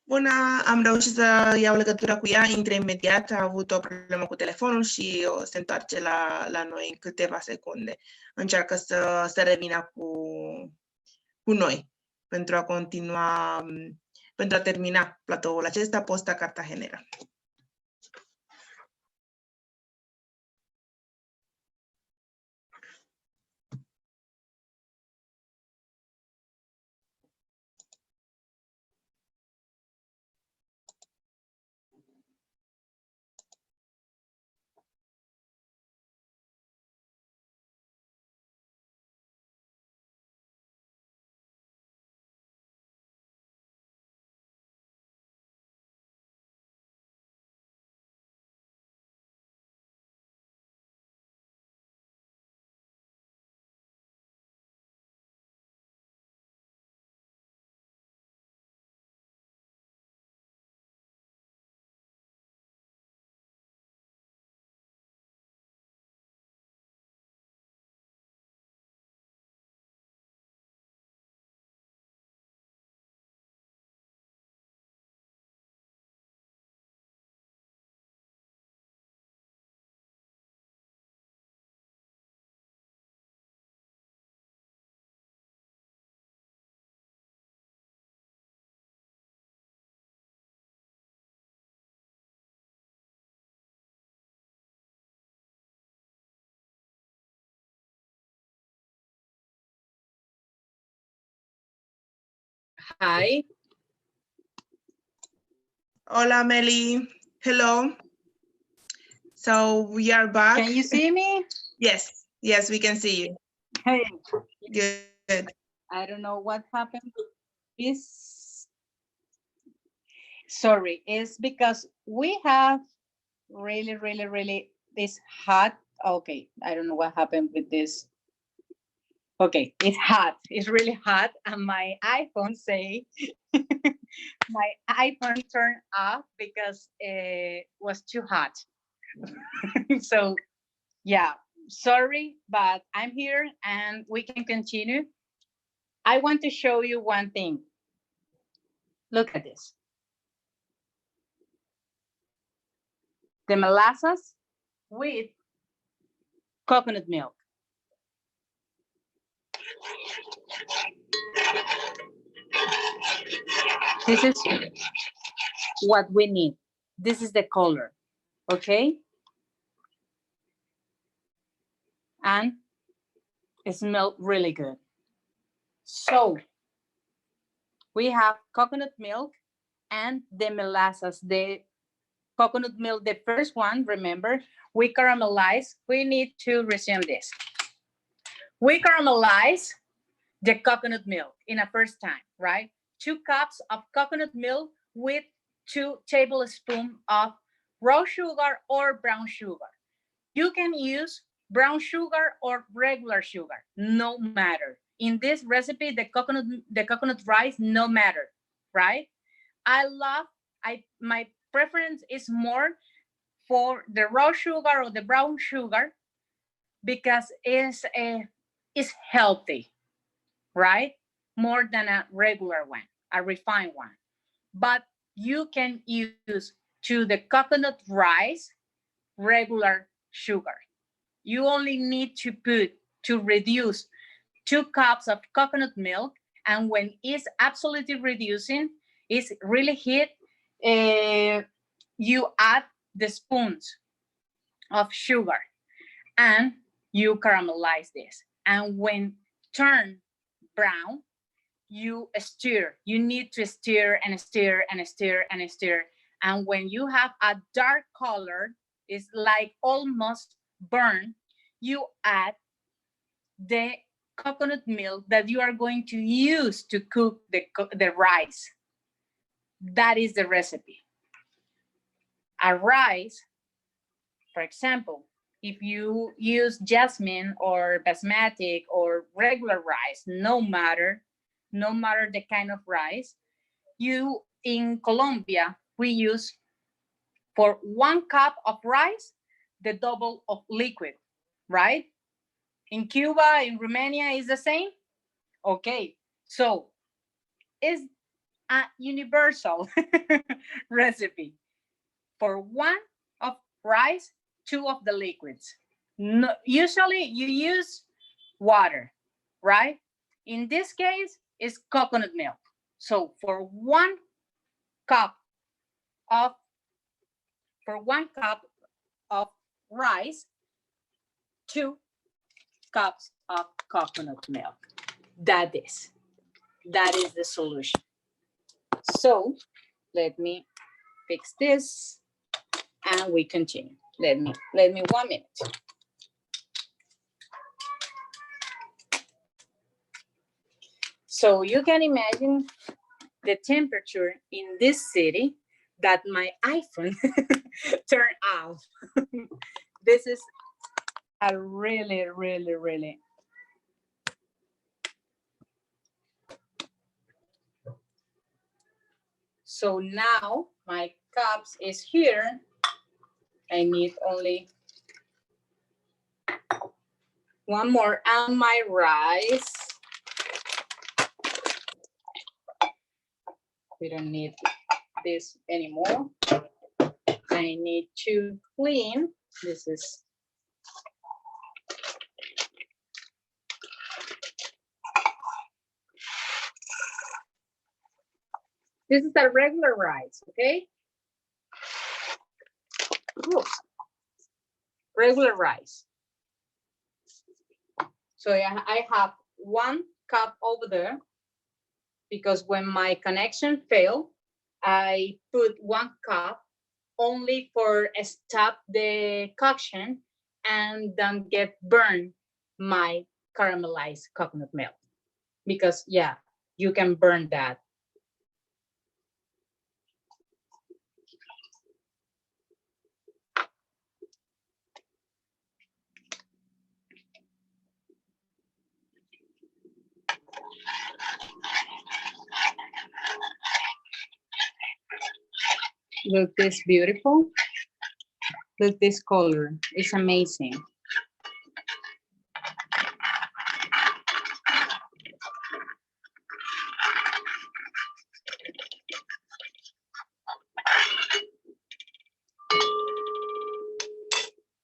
Bună, am reușit să iau legătura cu ea, intră imediat, a avut o problemă cu telefonul și se întoarce la noi în câteva secunde. Încearcă să revină cu noi pentru a continua, pentru a termina platoul acesta, posta cartagenera. Hi. Hola, Mely. Hello. So we are back. Can you see me? Yes, yes, we can see you. Hey. Good. I don't know what happened. Sorry, it's because we have really this hot. Okay, I don't know what happened with this. Okay, it's hot. It's really hot, and my iPhone say my iPhone turned off because it was too hot. So yeah, sorry, but I'm here and we can continue. I want to show you one thing. Look at this. The molasses with coconut milk. This is what we need. This is the color, okay? And it smells really good. So we have coconut milk and the molasses. The coconut milk, the first one, remember, we caramelize. We need to resume this. We caramelize the coconut milk in a first time, right? 2 cups of coconut milk with 2 tablespoons of raw sugar or brown sugar. You can use brown sugar or regular sugar, no matter. In this recipe, the coconut rice, no matter, right? My preference is more for the raw sugar or the brown sugar because it's healthy, right? More than a regular one, a refined one. But you can use to the coconut rice regular sugar. You only need to reduce 2 cups of coconut milk, and when it's absolutely reducing, it's really heat, you add the spoons of sugar and you caramelize this. And when turn brown, you stir. You need to stir and stir and stir and stir. And when you have a dark color, it's like almost burn, you add the coconut milk that you are going to use to cook the rice. That is the recipe. A rice, for example, if you use jasmine or basmati or regular rice, no matter the kind of rice, in Colombia, we use for 1 cup of rice, the double of liquid, right? In Cuba, in Romania, is the same? Okay, so a universal recipe. For 1 of rice, 2 of the liquids. No, usually you use water, right? In this case, it's coconut milk. So for 1 cup of rice, 2 cups of coconut milk. That is the solution. So let me fix this and we continue. Let me 1 minute. So you can imagine the temperature in this city that my iPhone turned off. This is a really. So now my cups is here. I need only 1 more and my rice. We don't need this anymore. I need to clean. This is a regular rice, okay? Oops. Regular rice. So I have 1 cup over there because when my connection failed, I put 1 cup only for stop the coction and don't get burned my caramelized coconut milk. Because yeah, you can burn that. Look this beautiful. Look this color. It's amazing.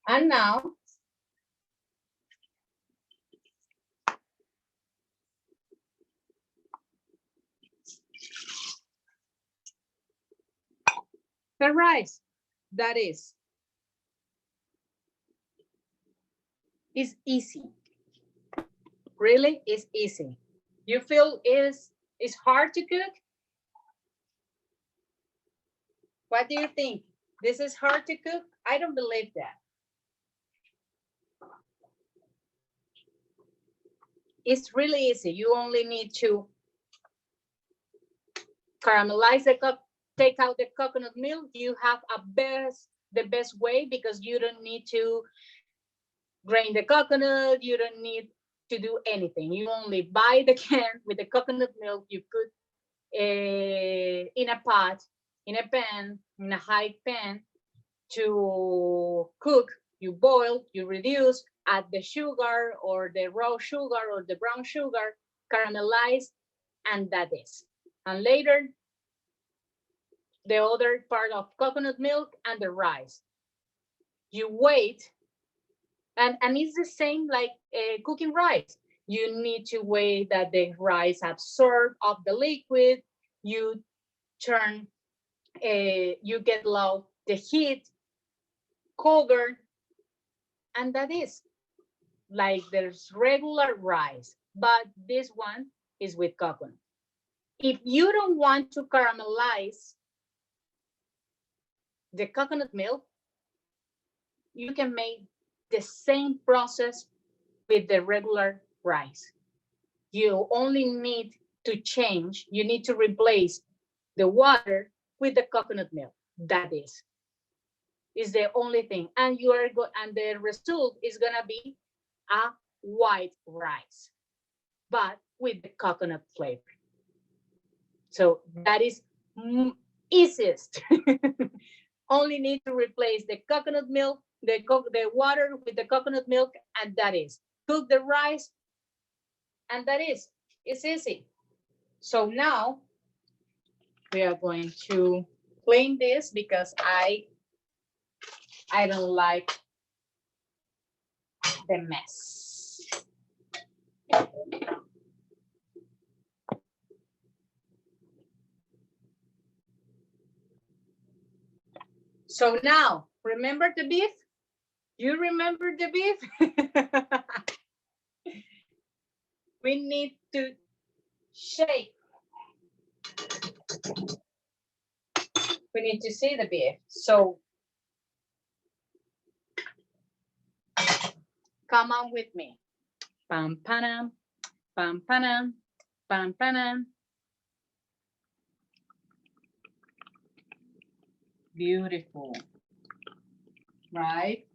And now the rice. That is. It's easy. Really, it's easy. You feel it's hard to cook? What do you think? This is hard to cook? I don't believe that. It's really easy. You only need to caramelize the cup, take out the coconut milk. You have the best way because you don't need to grain the coconut. You don't need to do anything. You only buy the can with the coconut milk. You put in a pot, in a pan, in a high pan to cook. You boil, you reduce, add the sugar or the raw sugar or the brown sugar, caramelize, and that is. And later, the other part of coconut milk and the rice. You wait, and it's the same like cooking rice. You need to wait that the rice absorb of the liquid. You turn, you get low the heat, cover, and that is like there's regular rice, but this one is with coconut. If you don't want to caramelize the coconut milk, you can make the same process with the regular rice. You only need to change, you need to replace the water with the coconut milk. That is the only thing. And and the result is gonna be a white rice, but with the coconut flavor. So that is easiest. Only need to replace the coconut milk, the water with the coconut milk, and that is. Cook the rice, and that is. It's easy. So now We are going to clean this because I don't like the mess. So now, remember the beef? You remember the beef? We need to shake. We need to see the beef. So come on with me. Pam panam, pam panam, pam panam. Beautiful, right?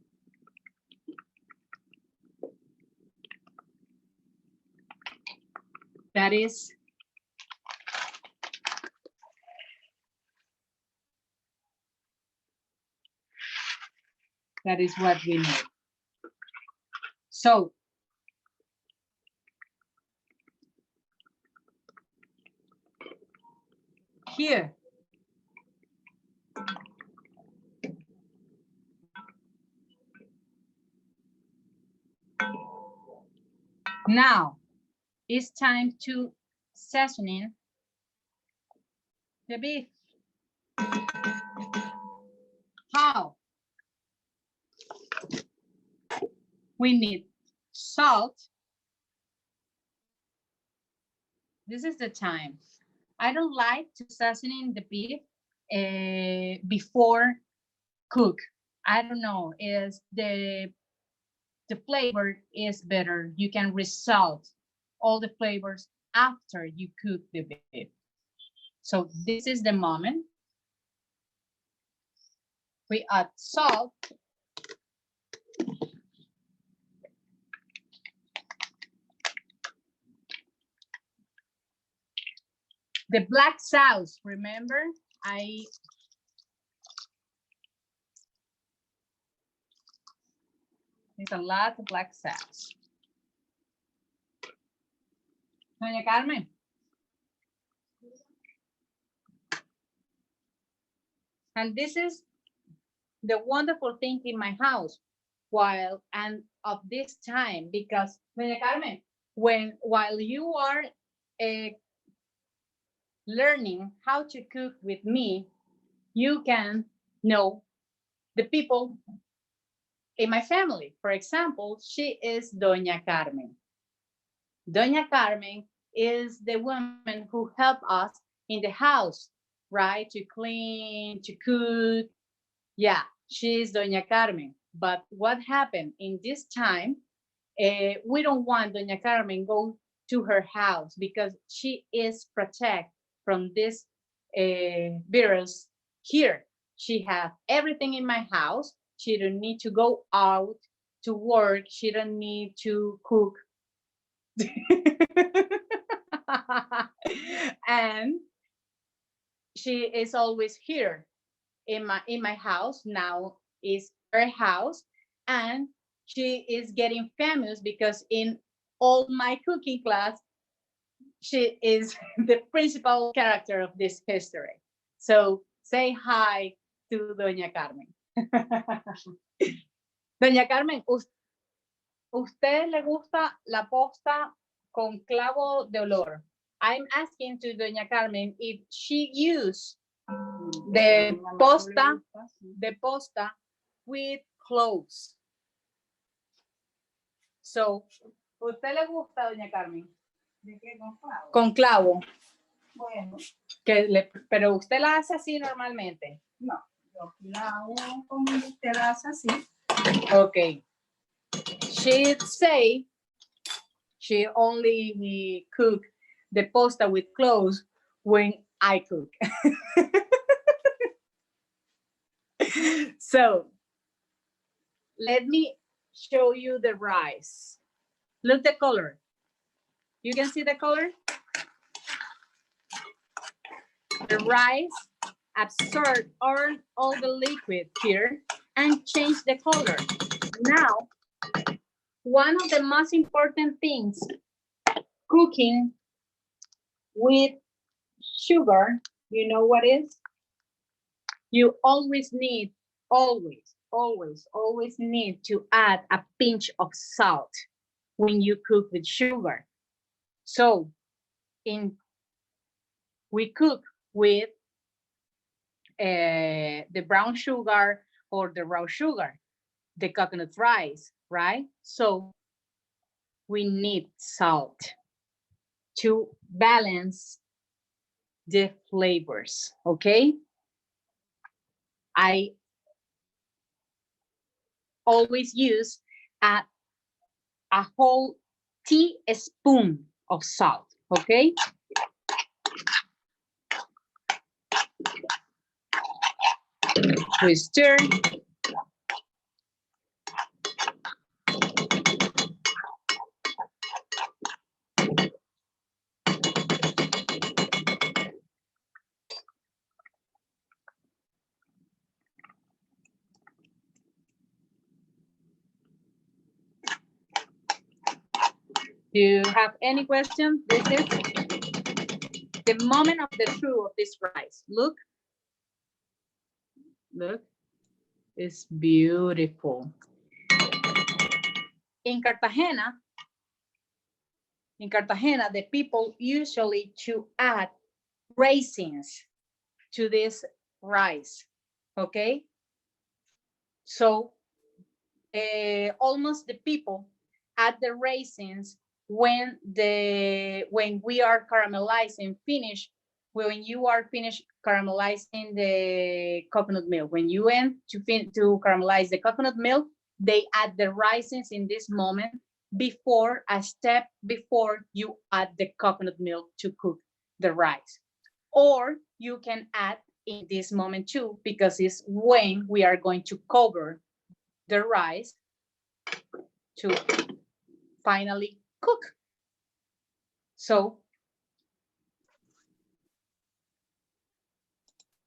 That is what we need. So here, now it's time to seasoning the beef. How? We need salt. This is the time. I don't like to seasoning the beef before cook. I don't know, is the flavor is better. You can result all the flavors after you cook the beef. So this is the moment. We add salt. The black sauce, remember? There's a lot of black sauce. Doña Carmen. And this is the wonderful thing in my house and of this time, because Doña Carmen, while you are learning how to cook with me, you can know the people in my family. For example, she is Doña Carmen. Doña Carmen is the woman who helped us in the house, right? To clean, to cook. Yeah, she is Doña Carmen. But what happened in this time, we don't want Doña Carmen go to her house because she is protected from this virus here. She has everything in my house. She don't need to go out to work. She don't need to cook. And she is always here in my house. Now is her house, and she is getting famous because in all my cooking class, she is the principal character of this history. So say hi to Doña Carmen. Doña Carmen, ¿usted le gusta la posta con clavo de olor? I'm asking to Doña Carmen if she used the posta with cloves. So, ¿usted le gusta, Doña Carmen? ¿De qué? ¿Con clavo? Con clavo. Bueno, Pero usted la hace así normalmente. no, yo la hago como usted la hace así. Okay. She'd say she only cook the posta with cloves when I cook. So let me show you the rice. Look the color. You can see the color? The rice absorbed all the liquid here and change the color. Now, one of the most important things cooking with sugar, You know what is? You always need, always need to add a pinch of salt when you cook with sugar. So we cook with the brown sugar or the raw sugar, the coconut rice, right? So we need salt to balance the flavors, okay? I always use a whole teaspoon of salt, okay? We stir. Do you have any questions? This is the moment of the truth of this rice. Look, it's beautiful. In Cartagena, the people usually to add raisins to this rice, okay? So almost the people add the raisins when we are caramelizing finish, when you are finished caramelizing the coconut milk. When you end to caramelize the coconut milk, they add the raisins in this moment before, a step before you add the coconut milk to cook the rice. Or you can add in this moment too, because it's when we are going to cover the rice to finally cook. So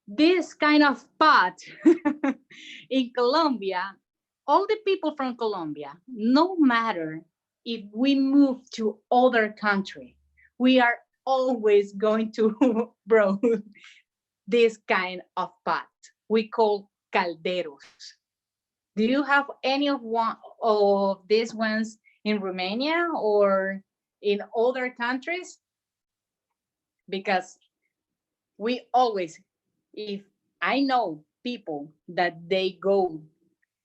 this kind of pot in Colombia, all the people from Colombia, no matter if we move to other country, we are always going to brew this kind of pot. We call calderos. Do you have any of one of these ones in Romania or in other countries? Because we always, if I know people that they go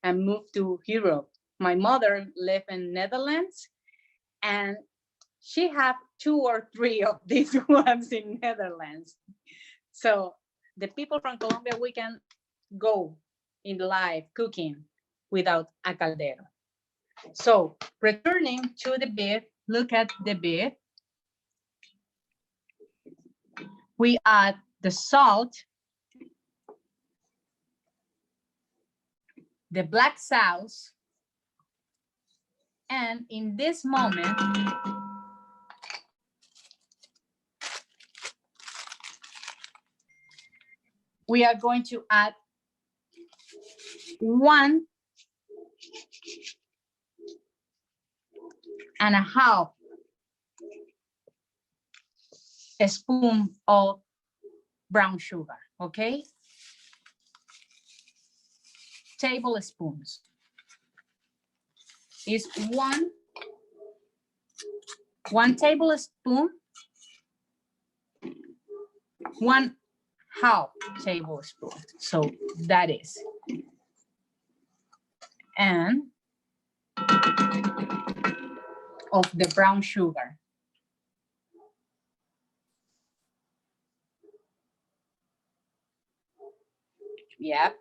and move to Europe, my mother lived in Netherlands and she have 2 or 3 of these ones in Netherlands. So the people from Colombia, we can go in life cooking without a caldero. So returning to the beef, look at the beef. We add the salt, the black sauce, and in this moment, we are going to add 1.5 spoon of brown sugar, okay? Tablespoons is one tablespoon, 1/2 tablespoon. So that is, and of the brown sugar. Yep.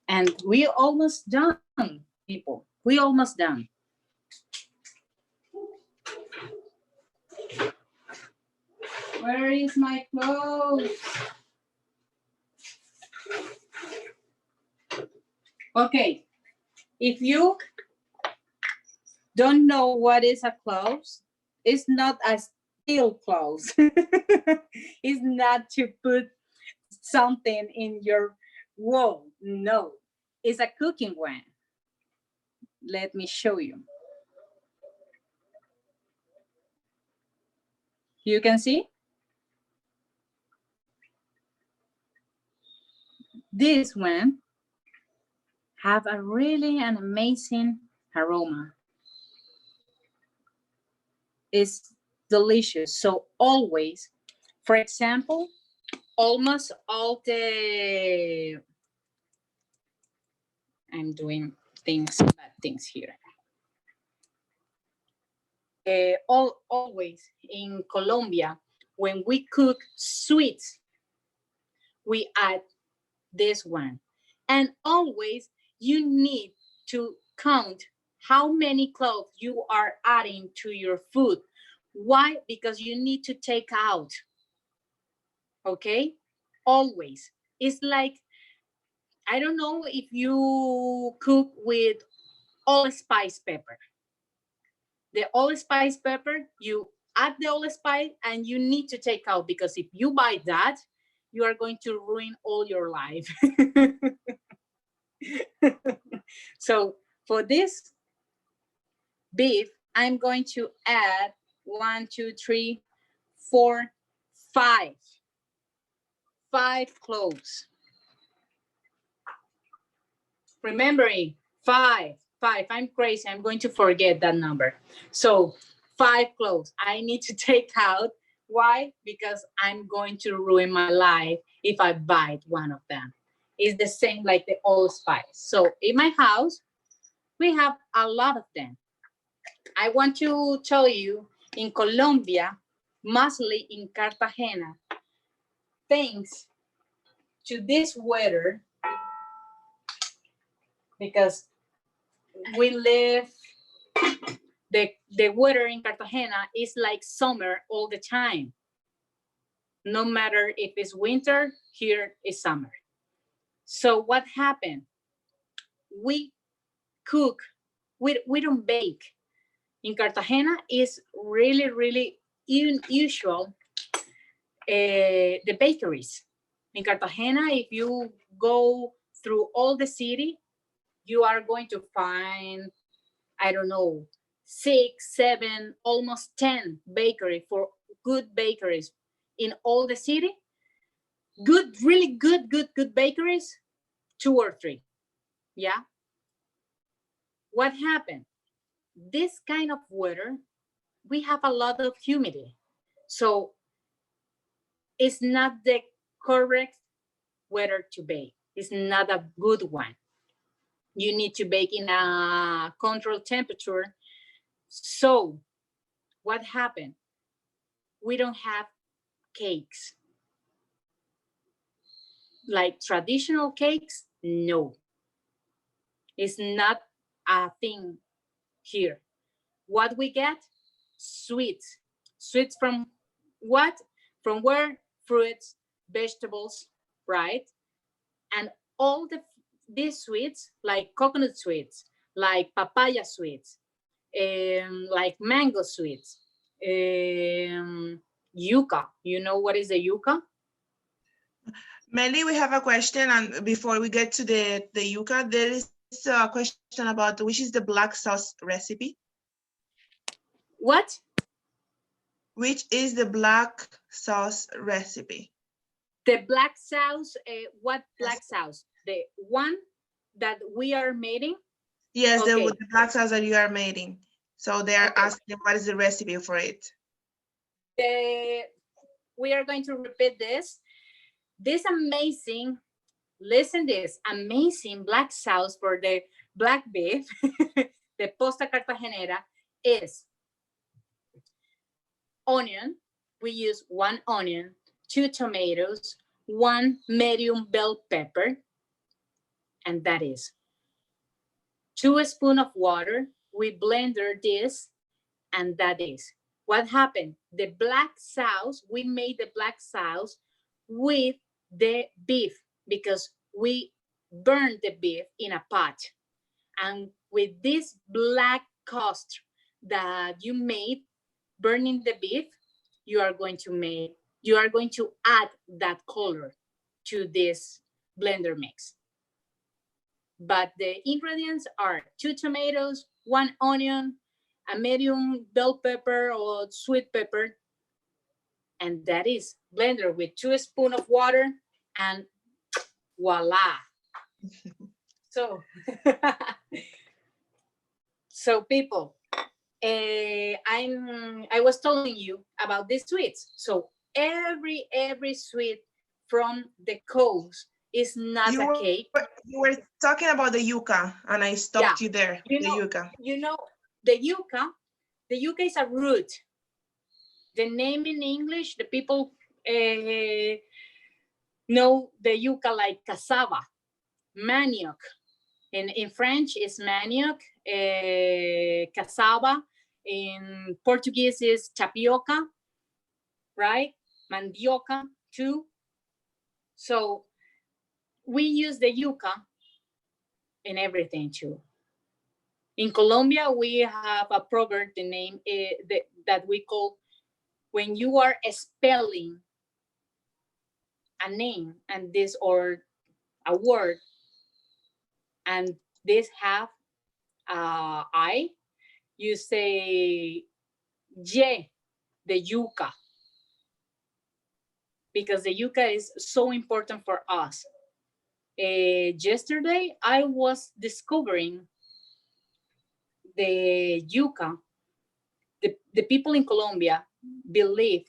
And we almost done, people. We almost done. Where is my clothes? Okay. If you don't know what is a clothes, it's not a steel clothes. It's not to put something in your wall. No, it's a cooking one. Let me show you. You can see? This one have a really an amazing aroma. It's delicious. So always, for example, almost all the, I'm doing bad things here. Always in Colombia, when we cook sweets, we add this one. And always you need to count how many cloves you are adding to your food. Why? Because you need to take out, okay? Always. It's like, I don't know if you cook with allspice pepper. The allspice pepper, you add the allspice and you need to take out, because if you buy that, you are going to ruin all your life. So for this beef, I'm going to add 1, 2, 3, 4, 5. 5 cloves. Remembering 5. I'm crazy. I'm going to forget that number. So 5 cloves. I need to take out. Why? Because I'm going to ruin my life if I bite one of them. It's the same like the allspice. So in my house, we have a lot of them. I want to tell you, in Colombia, mostly in Cartagena, thanks to this weather, because we live, the weather in Cartagena is like summer all the time. No matter if it's winter, here is summer. So what happened? We cook, we don't bake. In Cartagena is really, really unusual, the bakeries. In Cartagena, if you go through all the city, you are going to find, I don't know, 6, 7, almost 10 bakeries, for good bakeries in all the city. Good, really good bakeries, 2 or 3. Yeah. What happened? This kind of weather, we have a lot of humidity. So it's not the correct weather to bake. It's not a good one. You need to bake in a controlled temperature. So what happened? We don't have cakes. Like traditional cakes, no. It's not a thing here. What we get? Sweets. Sweets from what? From where? Fruits, vegetables, right? And all these sweets, like coconut sweets, like papaya sweets, like mango sweets, yuca. You know what is the yuca? Mely, we have a question, and before we get to the yuca, there is a question about which is the black sauce recipe. What? Which is the black sauce recipe? The black sauce, what black sauce? The one that we are making? Yes, Okay. the black sauce that you are making. So they are asking what is the recipe for it? We are going to repeat this. This amazing, listen this, amazing black sauce for the black beef, the posta cartagenera, is onion. We use 1 onion, 2 tomatoes, 1 medium bell pepper, and that is 2 spoons of water. We blender this, and that is what happened. The black sauce, we made the black sauce with the beef because we burned the beef in a pot. And with this black custard that you made burning the beef, you are going to add that color to this blender mix. But the ingredients are 2 tomatoes, 1 onion, a medium bell pepper or sweet pepper, and that is blender with 2 spoons of water, and voila. So, so people, I was telling you about these sweets. So every sweet from the coast is not a cake. You were talking about the yuca, and I stopped you there. You know, the yuca is a root. The name in English, the people know the yuca like cassava, manioc. In French, it's manioc, cassava. In Portuguese, is tapioca, right? Mandioca too. So we use the yuca in everything too. In Colombia, we have a proverb, the name that we call, when you are spelling a name and this or a word, and this have I, you say ye, the yuca, because the yuca is so important for us. Yesterday, I was discovering the yuca. The people in Colombia believe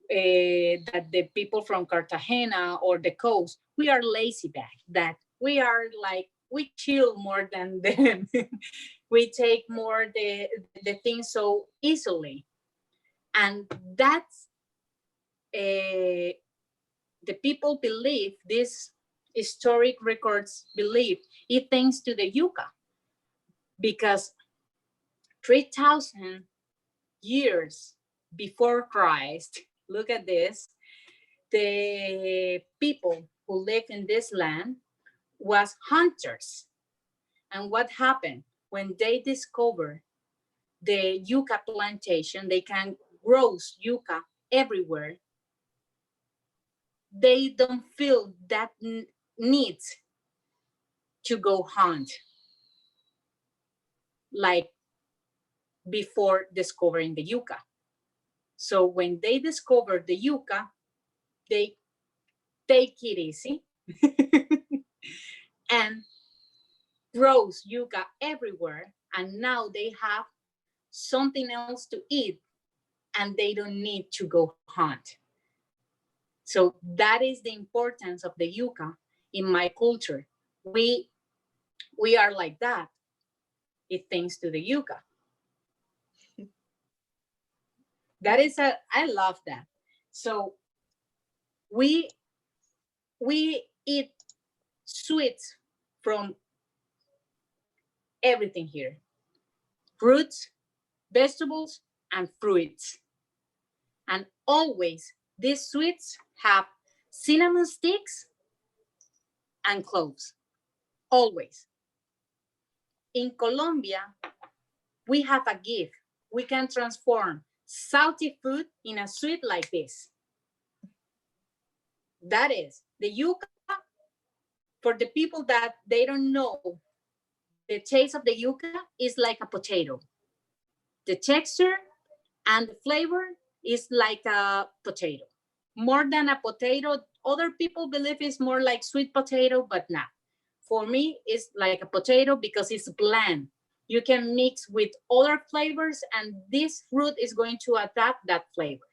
that the people from Cartagena or the coast, we are lazy back, that we are like, we chill more than them. We take more the things so easily. And that's, the people believe, this historic records believe, it thanks to the yuca. Because 3,000 years before Christ, look at this, the people who live in this land was hunters. And what happened when they discovered the yuca plantation, they can grow yuca everywhere. They don't feel that need to go hunt like before discovering the yuca. So when they discovered the yuca, they take it easy and grows yuca everywhere. And now they have something else to eat and they don't need to go hunt. So that is the importance of the yuca in my culture. We are like that. It thanks to the yuca. That is I love that. So we eat sweets from everything here. Fruits, vegetables, and fruits. And always these sweets have cinnamon sticks and cloves. Always. In Colombia, we have a gift. We can transform salty food in a sweet like this. That is the yuca. For the people that they don't know, the taste of the yuca is like a potato. The texture and the flavor is like a potato. More than a potato, other people believe it's more like sweet potato, but not. For me, it's like a potato because it's bland. You can mix with other flavors and this fruit is going to adapt that flavor.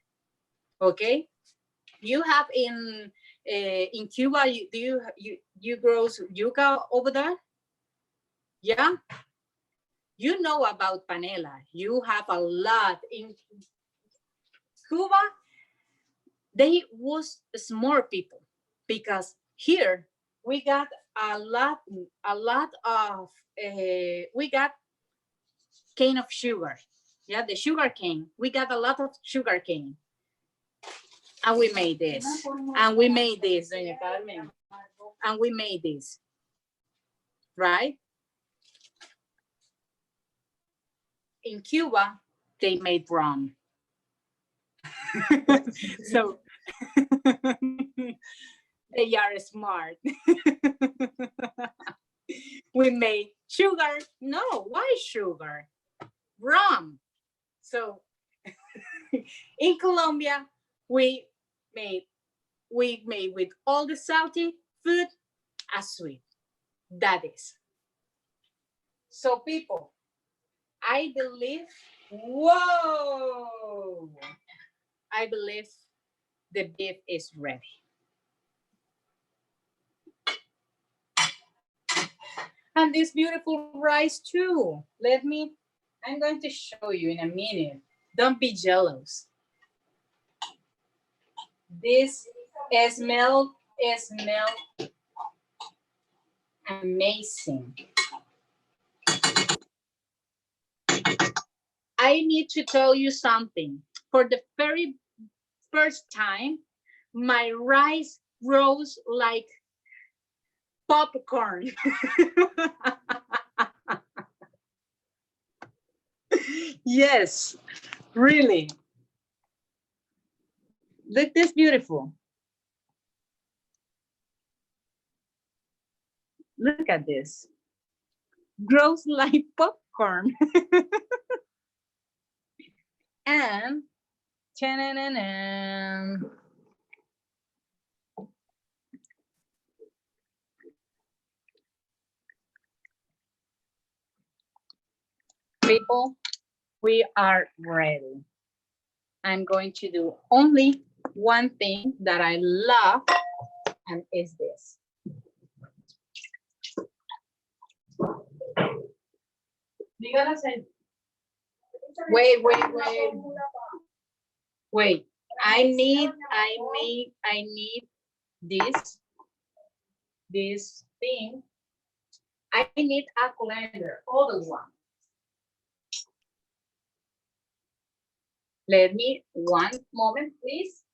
Okay? You have in Cuba, you grow yuca over there? Yeah? You know about panela. You have a lot. In Cuba, they was small people because here we got a lot of, we got cane of sugar. Yeah, the sugar cane. We got a lot of sugar cane. And we made this. And we made this, Doña Carmen. And we made this. Right? In Cuba, they made rum. So they are smart. We made sugar. No, why sugar? Rum. So in Colombia, we made with all the salty food as sweet. That is. So people, I believe, whoa, I believe the beef is ready. And this beautiful rice too. I'm going to show you in a minute. Don't be jealous. This smells amazing. I need to tell you something. For the very first time, my rice rose like popcorn. Yes, really. Look this beautiful. Look at this. Grows like popcorn. And people, we are ready. I'm going to do only one thing that I love, and is this. You're gonna say, wait. I need this thing. I need a colander, other one. Let me one moment, please.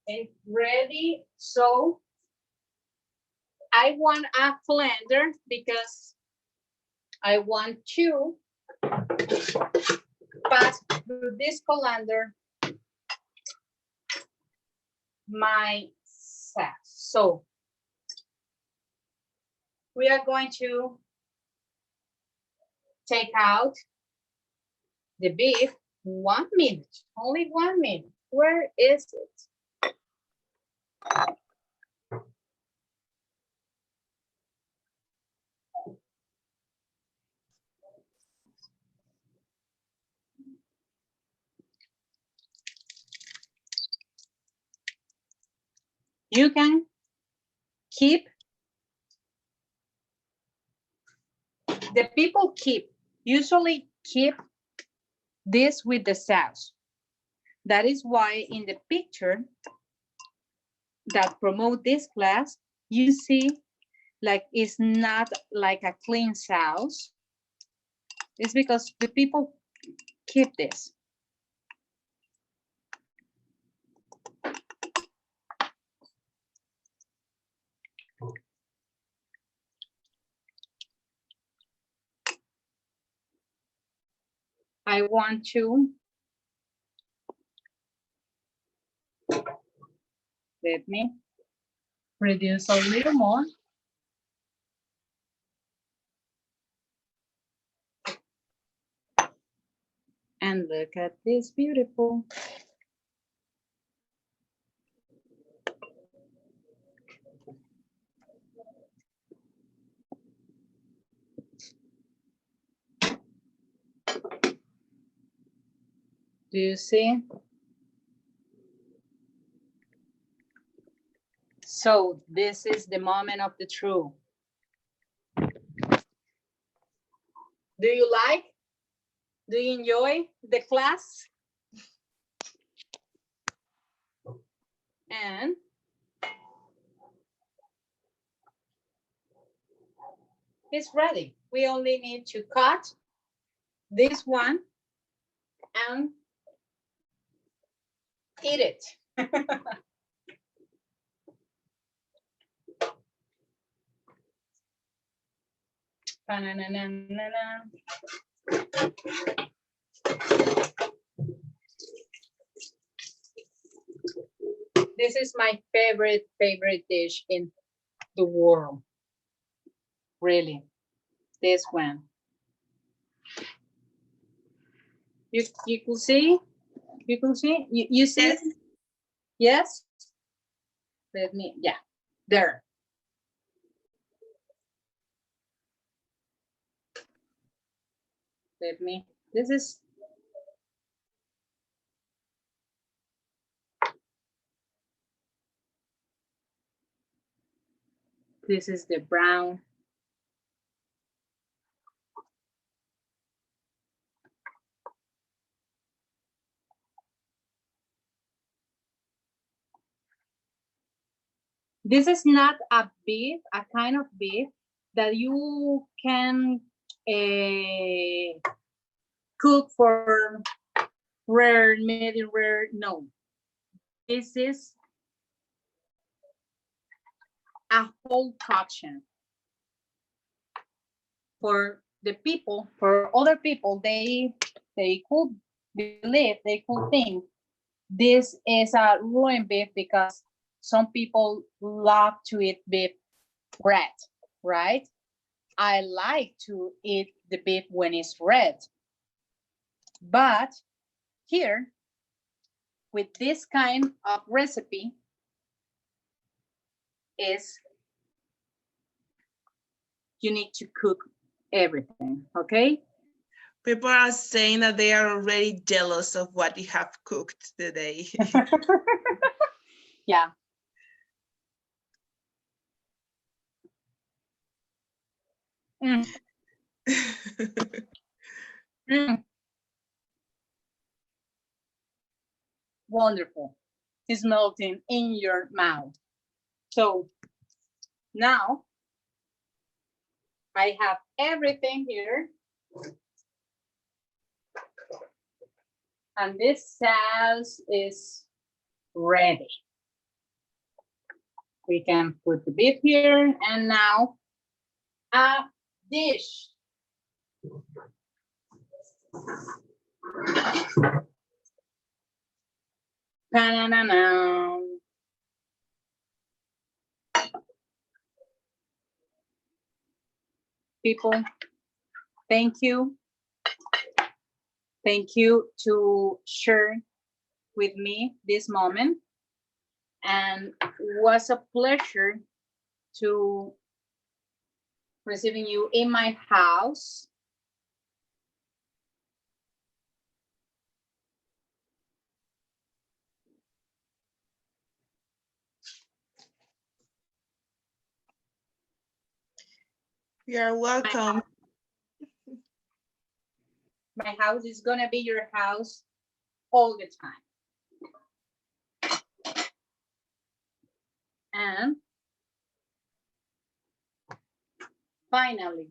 And ready. So I want a colander because I want to pass through this colander my sass. So we are going to take out the beef. 1 minute, only 1 minute. Where is it? You can usually keep this with the sauce. That is why in the picture that promote this class, you see like it's not like a clean sauce. It's because the people keep this. I want to let me reduce a little more. And look at this beautiful. Do you see? So this is the moment of the truth. Do you like? Do you enjoy the class? And it's ready. We only need to cut this one and eat it. This is my favorite dish in the world. Really, this one. You could see? You could see? You see? Yes. Yes? Let me, yeah, there. Let me, this is the brown. This is not a beef, a kind of beef that you can cook for rare, medium rare. No, this is a whole coction. For the people, for other people, they could believe, they could think this is a ruined beef because some people love to eat beef red, right? I like to eat the beef when it's red. But here, with this kind of recipe, is you need to cook everything, okay? People are saying that they are already jealous of what you have cooked today. Yeah. Mm. Mm. Wonderful. It's melting in your mouth. So now I have everything here. And this sauce is ready. We can put the beef here and now a dish. Ta-na-na-na. People, thank you. Thank you to share with me this moment. And it was a pleasure to receiving you in my house. You're welcome. My house is gonna be your house all the time. And finally,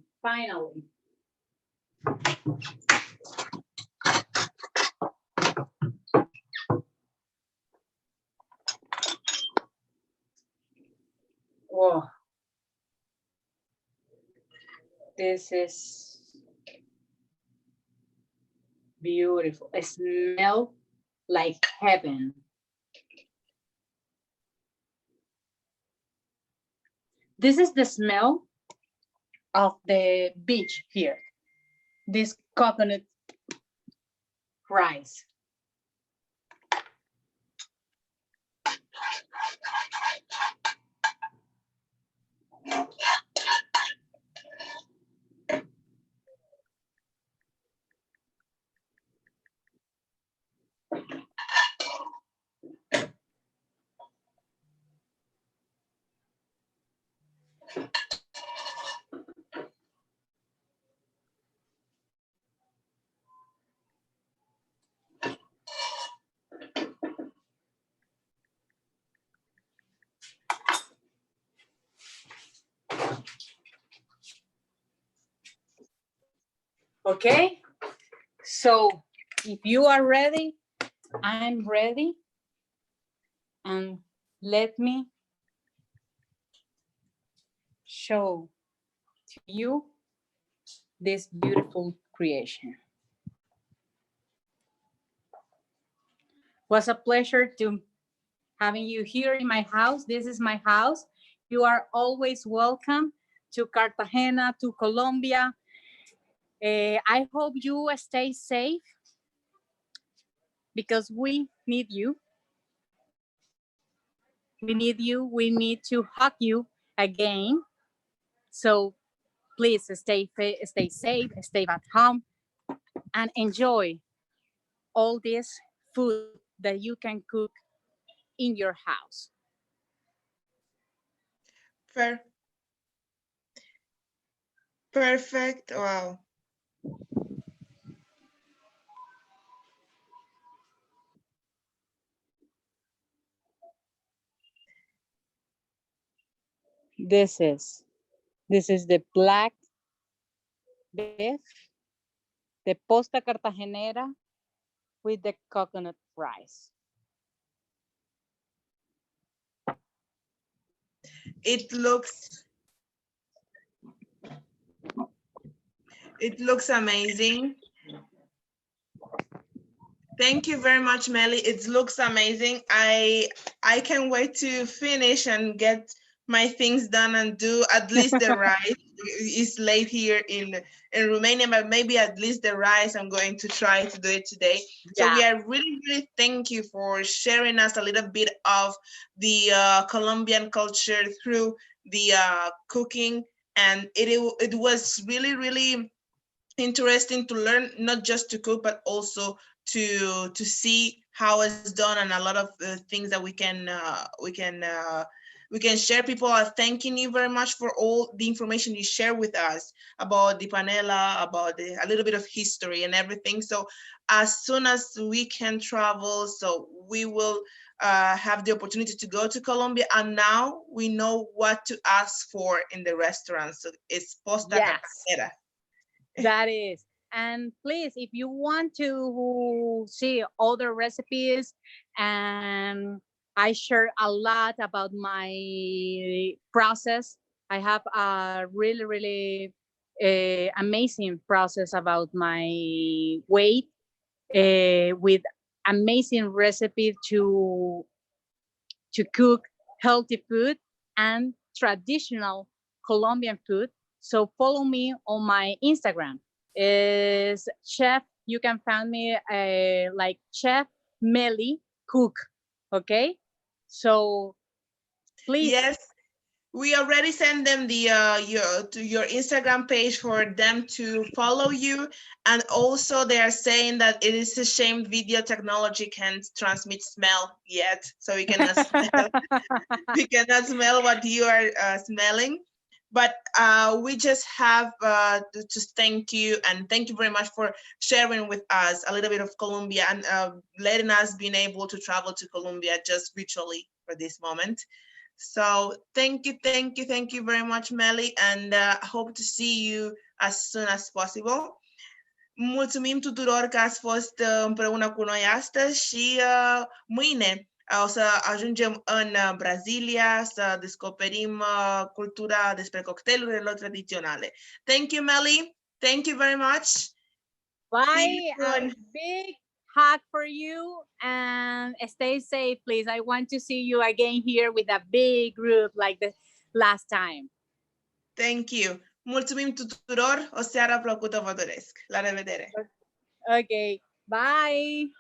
whoa, this is beautiful. It smells like heaven. This is the smell of the beach here. This coconut rice. Okay, so if you are ready, I'm ready. And let me show to you this beautiful creation. Was a pleasure to having you here in my house. This is my house. You are always welcome to Cartagena, to Colombia. I hope you stay safe because we need you. We need you. We need to hug you again. So please stay safe, stay at home, and enjoy all this food that you can cook in your house. Perfect. Wow. This is the black beef, the posta cartagenera with the coconut rice. It looks amazing. Thank you very much, Mely. It looks amazing. I can't wait to finish and get my things done and do at least the rice. It's late here in Romania, but maybe at least the rice I'm going to try to do it today. So we are really thank you for sharing us a little bit of the Colombian culture through the cooking, and it was really interesting to learn, not just to cook, but also to see how it's done, and a lot of things that we can share. People are thanking you very much for all the information you share with us about the panela, about a little bit of history and everything. So as soon as we can travel, so we will have the opportunity to go to Colombia, and now we know what to ask for in the restaurant. So it's posta cartagenera. That is. And please, if you want to see other recipes, and I share a lot about my process. I have a really amazing process about my weight, with amazing recipe to cook healthy food and traditional Colombian food. So follow me on my Instagram. Is chef. You can find me like Chef Mely Cook. Okay. So please. Yes, we already sent them the your Instagram page for them to follow you, and also they are saying that it is a shame video technology can't transmit smell yet, so we cannot smell. We cannot smell what you are smelling. But we just have to just thank you, and thank you very much for sharing with us a little bit of Colombia, and letting us being able to travel to Colombia just virtually for this moment. So thank you very much, Mely, and hope to see you as soon as possible. Mulțumim tuturor că ați fost împreună cu noi astăzi și mâine o să ajungem în Brazilia să descoperim cultura despre cocktailurile tradiționale. Thank you, Mely. Thank you very much. Bye. A big hug for you, and stay safe, please. I want to see you again here with a big group like the last time. Thank you. Mulțumim tuturor. O seară plăcută vă doresc. La revedere. Okay. Bye.